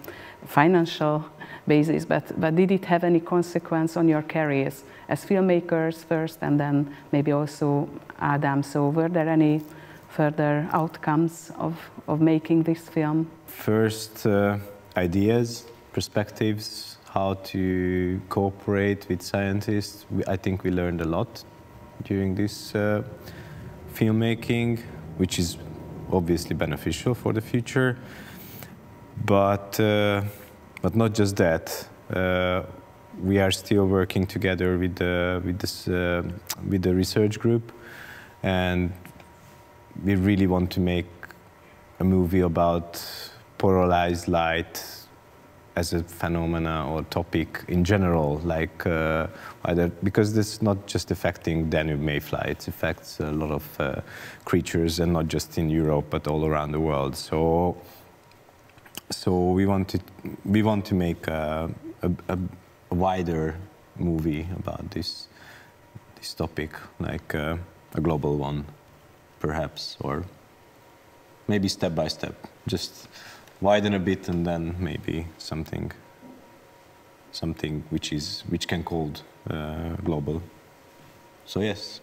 financial basis, but did it have any consequence on your careers as filmmakers first, and then maybe also Ádám? So were there any further outcomes of making this film? First, ideas, perspectives, how to cooperate with scientists. I think we learned a lot during this filmmaking, which is obviously beneficial for the future. But not just that. We are still working together with the research group, and we really want to make a movie about polarized light as a phenomena or topic in general, like because this is not just affecting Danube mayfly, it affects a lot of creatures, and not just in Europe but all around the world. So we want to make a wider movie about this topic, like a global one, perhaps, or maybe step by step, just widen a bit, and then maybe something which can called global. So yes.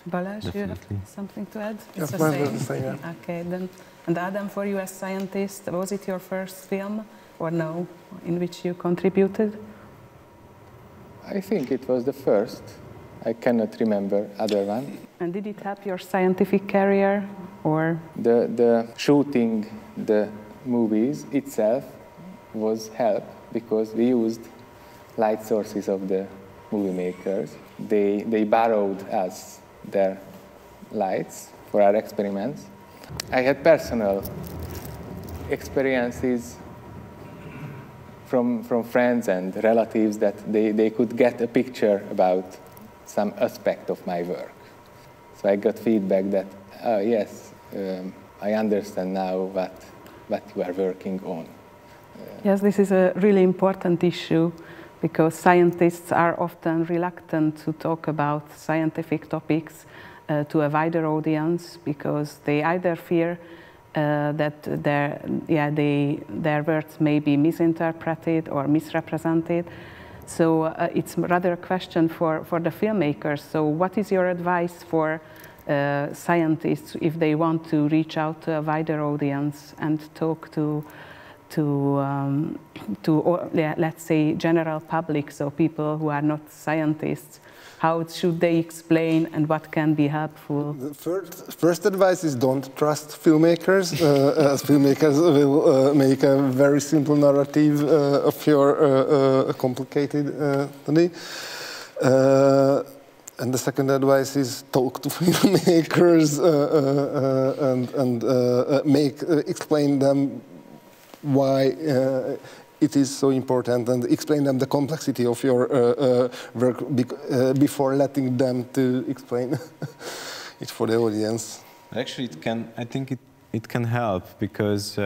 Balázs, you have something to add? Yes, it's the same. Yeah. Okay, then. And Ádám, for you as scientist, was it your first film or no, in which you contributed? I think it was the first. I cannot remember other one. And did it help your scientific career, or? The shooting the movies itself was help, because we used light sources of the movie makers. They borrowed us their lights for our experiments. I had personal experiences from friends and relatives that they could get a picture about some aspect of my work. So I got feedback that, oh yes, I understand now what you are working on. Yes, this is a really important issue, because scientists are often reluctant to talk about scientific topics to a wider audience, because they either fear that their words may be misinterpreted or misrepresented. So it's rather a question for the filmmakers. So what is your advice for scientists if they want to reach out to a wider audience and talk to let's say, general public, so people who are not scientists? How should they explain, and what can be helpful? The first advice is don't trust filmmakers, as filmmakers will make a very simple narrative of your complicated study. And the second advice is talk to filmmakers and explain them why it is so important, and explain them the complexity of your work before letting them to explain it for the audience. Actually, I think it can help, because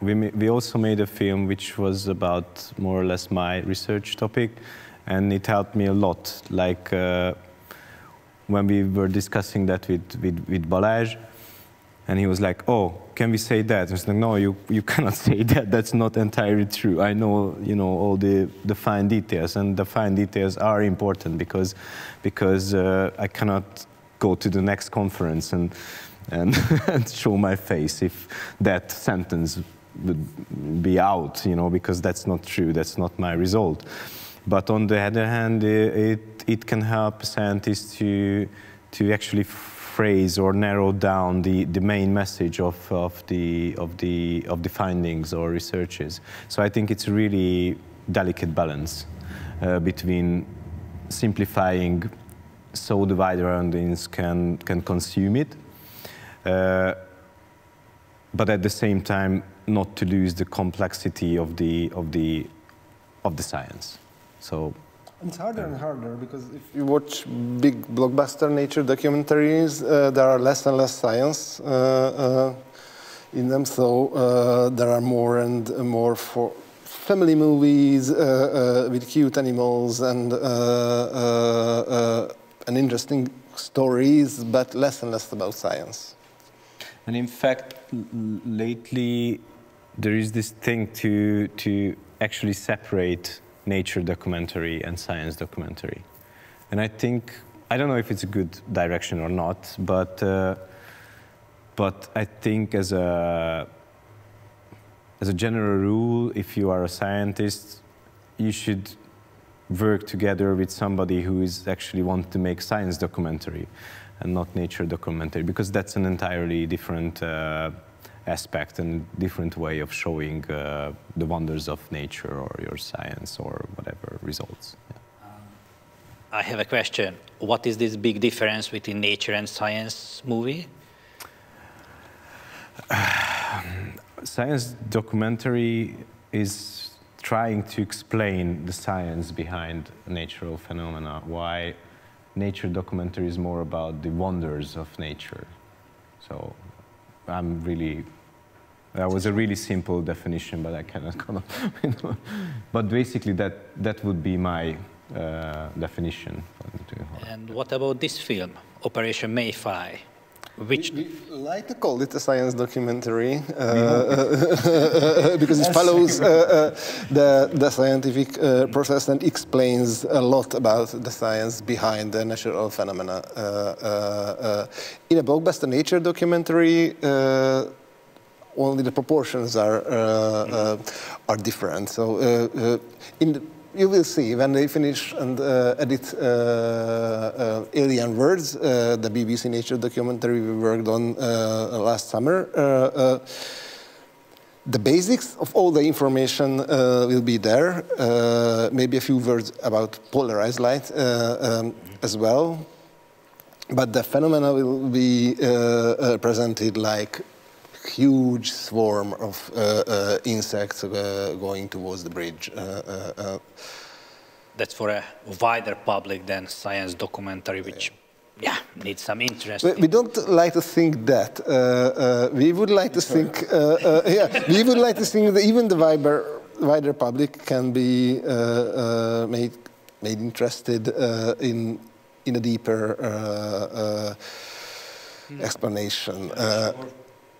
we also made a film which was about more or less my research topic, and it helped me a lot. Like when we were discussing that with Balázs, and he was like, "Oh, can we say that?" I was like, "No, you cannot say that. That's not entirely true. I know, all the fine details, and the fine details are important because I cannot go to the next conference and show my face if that sentence would be out, because that's not true. That's not my result." But on the other hand, it can help scientists to actually phrase or narrow down the main message of the findings or researches. So I think it's a really delicate balance between simplifying so the wider audience can consume it, but at the same time not to lose the complexity of the science. So. It's harder and harder, because if you watch big blockbuster nature documentaries, there are less and less science in them. So there are more and more for family movies with cute animals and interesting stories, but less and less about science. And in fact, lately there is this thing to actually separate nature documentary and science documentary. And I don't know if it's a good direction or not, but I think as a general rule, if you are a scientist, you should work together with somebody who is actually want to make science documentary and not nature documentary, because that's an entirely different aspect and different way of showing the wonders of nature or your science or whatever results. Yeah. I have a question. What is this big difference between nature and science movie? Science documentary is trying to explain the science behind natural phenomena, why nature documentary is more about the wonders of nature. So that was a really simple definition, but I cannot come up. But basically, that would be my definition. And what about this film, Operation Mayfly? Which we like to call it a science documentary because it follows the scientific process and explains a lot about the science behind the natural phenomena. In a blockbuster nature documentary, only the proportions are different. So you will see when they finish and edit Alien Words, the BBC nature documentary we worked on last summer. The basics of all the information will be there. Maybe a few words about polarized light as well. But the phenomena will be presented like huge swarm of insects going towards the bridge. That's for a wider public than science documentary, which needs some interest. We don't like to think that. We would like to think, we would like to think that even the wider public can be made interested in a deeper explanation.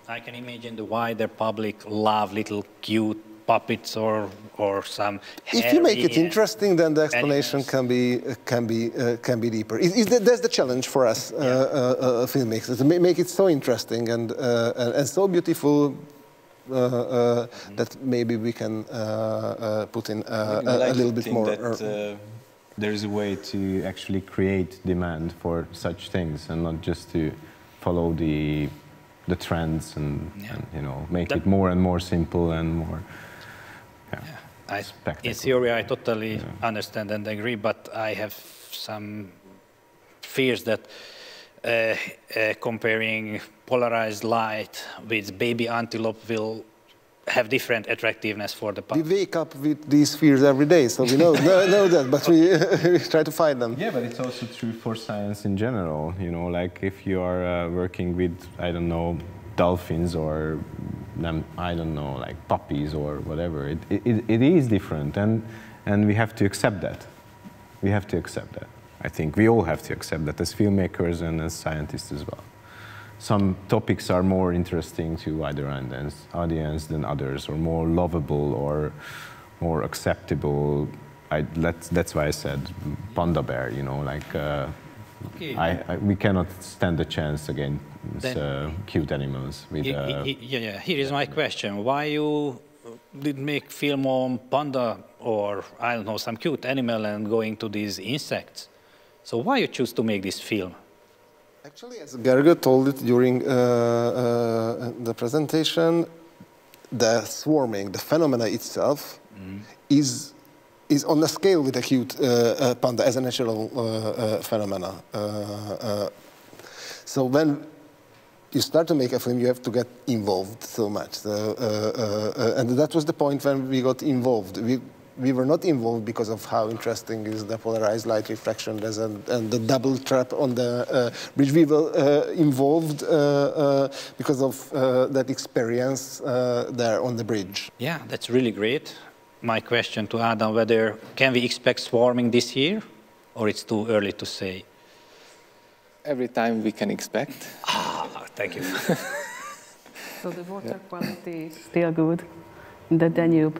I can imagine the wider public love little cute puppets or some. If you make it interesting, then the explanation can be deeper. That's the challenge for us filmmakers, to make it so interesting and so beautiful that maybe we can put in a little bit more. There is a way to actually create demand for such things, and not just to follow the trends and make it more and more simple and more spectacular. In theory, I totally understand and agree, but I have some fears that comparing polarized light with baby antelope will have different attractiveness for the public. We wake up with these fears every day, so we know that, but we try to fight them. Yeah, but it's also true for science in general. You know, like if you are working with, I don't know, dolphins or, I don't know, like puppies or whatever, it is different, and we have to accept that. We have to accept that. I think we all have to accept that as filmmakers and as scientists as well. Some topics are more interesting to either audience than others, or more lovable or more acceptable. That's why I said panda bear, you know, like okay. We cannot stand a chance against cute animals. With, here is my question. Why you did make film on panda or, I don't know, some cute animal and going to these insects? So why you choose to make this film? Actually, as Gergely told it during the presentation, the swarming, the phenomena itself, is on the scale with a cute panda as a natural phenomena. So when you start to make a film, you have to get involved so much. And that was the point when we got involved. We were not involved because of how interesting is the polarized light refraction and the double trap on the bridge. We were involved because of that experience there on the bridge. Yeah, that's really great. My question to Adam, whether can we expect swarming this year, or it's too early to say? Every time we can expect. Thank you. So the water quality is still good in the Danube.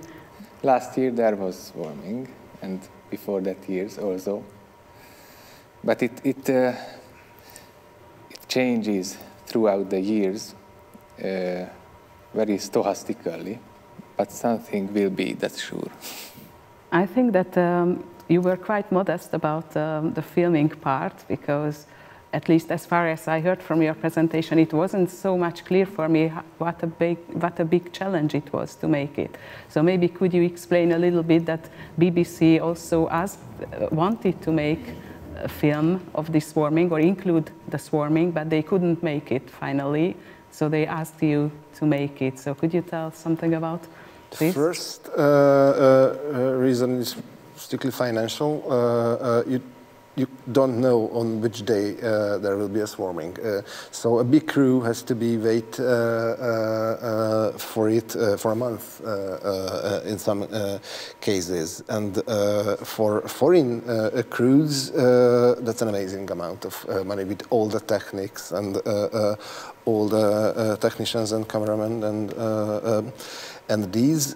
Last year there was warming, and before that years also. But it changes throughout the years very stochastically, but something will be, that's sure. I think that you were quite modest about the filming part, because at least as far as I heard from your presentation, it wasn't so much clear for me what a big challenge it was to make it. So maybe could you explain a little bit that BBC also wanted to make a film of this swarming or include the swarming, but they couldn't make it finally. So they asked you to make it. So could you tell something about this? The first reason is strictly financial. You don't know on which day there will be a swarming. So a big crew has to be wait for it for a month in some cases. And for foreign crews, that's an amazing amount of money with all the techniques and all the technicians and cameramen and these.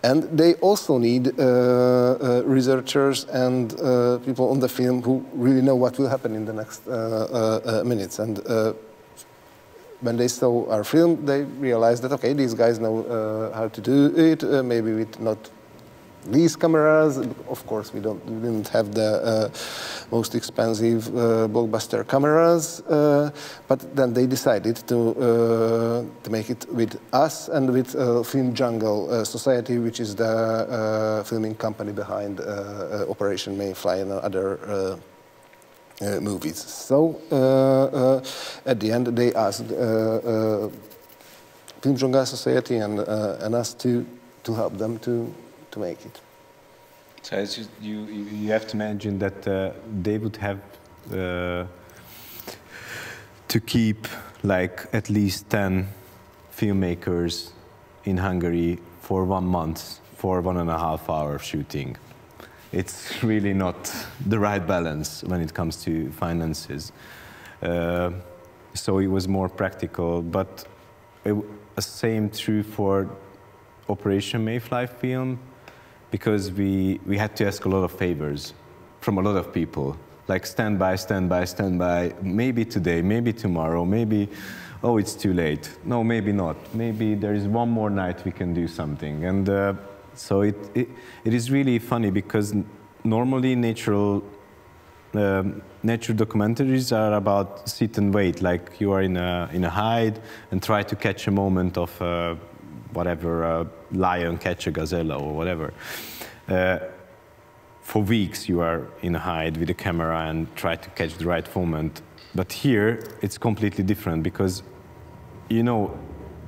And they also need researchers and people on the film who really know what will happen in the next minutes. And when they saw our film, they realized that, okay, these guys know how to do it, maybe with not these cameras. Of course, we didn't have the most expensive blockbuster cameras, but then they decided to make it with us and with Film Jungle Society, which is the filming company behind Operation Mayfly and other movies. So at the end, they asked Film Jungle Society and us to help them to make it. So it's just, you have to imagine that they would have to keep like at least 10 filmmakers in Hungary for 1 month for 1.5 hour shooting. It's really not the right balance when it comes to finances. So it was more practical, but the same true for Operation Mayfly film, because we had to ask a lot of favors from a lot of people, like stand by, maybe today, maybe tomorrow, maybe, oh, it's too late. No, maybe not. Maybe there is one more night we can do something. And so it is really funny, because normally nature documentaries are about sit and wait, like you are in a hide and try to catch a moment of whatever, a lion catch a gazelle or whatever. For weeks you are in a hide with a camera and try to catch the right moment. But here it's completely different, because you know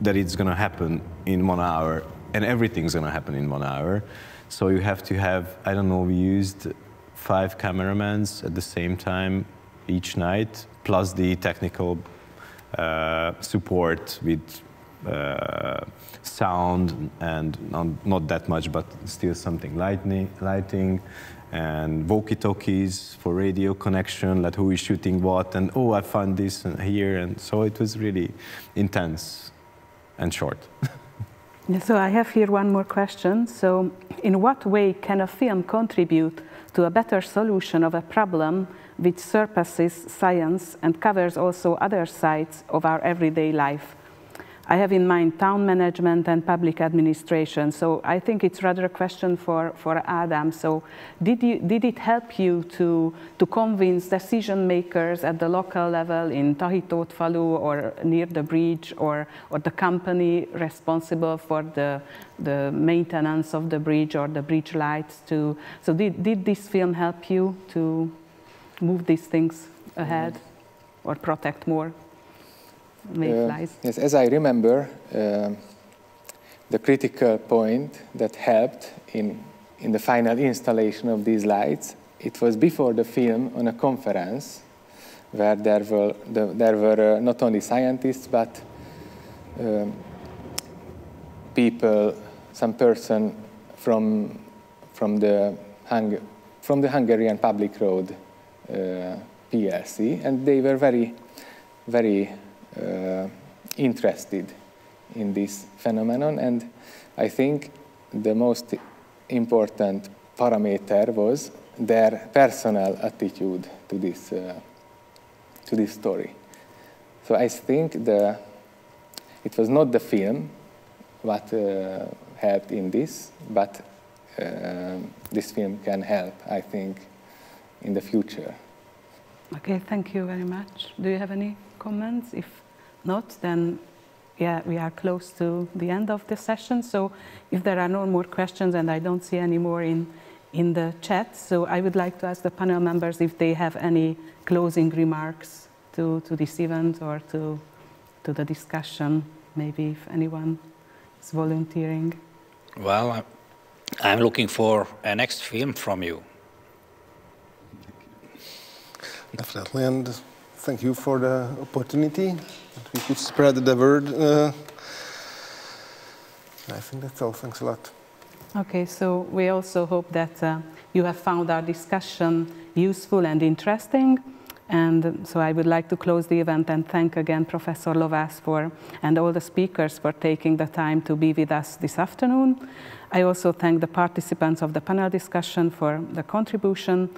that it's going to happen in 1 hour and everything's going to happen in 1 hour. So you have to have, I don't know, we used 5 cameramans at the same time each night, plus the technical support with sound and not that much, but still something lighting and walkie-talkies for radio connection, like who is shooting what, and oh, I found this here, and so it was really intense and short. So I have here one more question. So in what way can a film contribute to a better solution of a problem which surpasses science and covers also other sides of our everyday life? I have in mind town management and public administration. So I think it's rather a question for Ádám. So did it help you to convince decision makers at the local level in Tahitótfalu or near the bridge, or the company responsible for the maintenance of the bridge or the bridge lights to, so did this film help you to move these things ahead or protect more Mayflies? Yes, as I remember, the critical point that helped in the final installation of these lights, it was before the film on a conference where there were not only scientists but people, some person from the Hungarian Public Road PLC, and they were very interested in this phenomenon, and I think the most important parameter was their personal attitude to this story. So I think it was not the film what helped in this, but this film can help, I think, in the future. Okay, thank you very much. Do you have any comments? If not, then yeah, we are close to the end of the session. So if there are no more questions, and I don't see any more in the chat, so I would like to ask the panel members if they have any closing remarks to this event or to the discussion, maybe if anyone is volunteering. Well, I'm looking for a next film from you. Definitely, and thank you for the opportunity that we could spread the word. I think that's all. Thanks a lot. Okay, so we also hope that you have found our discussion useful and interesting. And so I would like to close the event and thank again Professor Lovász and all the speakers for taking the time to be with us this afternoon. I also thank the participants of the panel discussion for the contribution.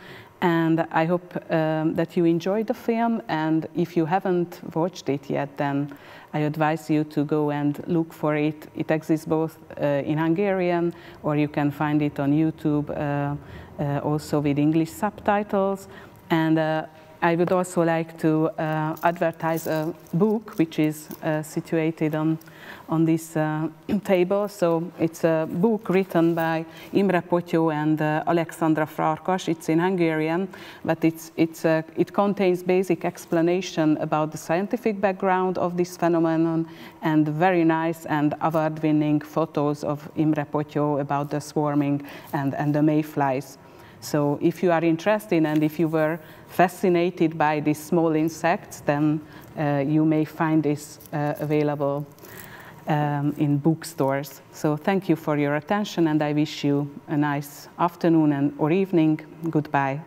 And I hope that you enjoyed the film, and if you haven't watched it yet, then I advise you to go and look for it. It exists both in Hungarian, or you can find it on YouTube, also with English subtitles. And I would also like to advertise a book which is situated on this table. So it's a book written by Imre Potyó and Alexandra Farkas. It's in Hungarian, but it contains basic explanation about the scientific background of this phenomenon and very nice and award-winning photos of Imre Potyó about the swarming and the mayflies. So if you are interested and if you were fascinated by these small insects, then you may find this available in bookstores. So thank you for your attention, and I wish you a nice afternoon or evening. Goodbye.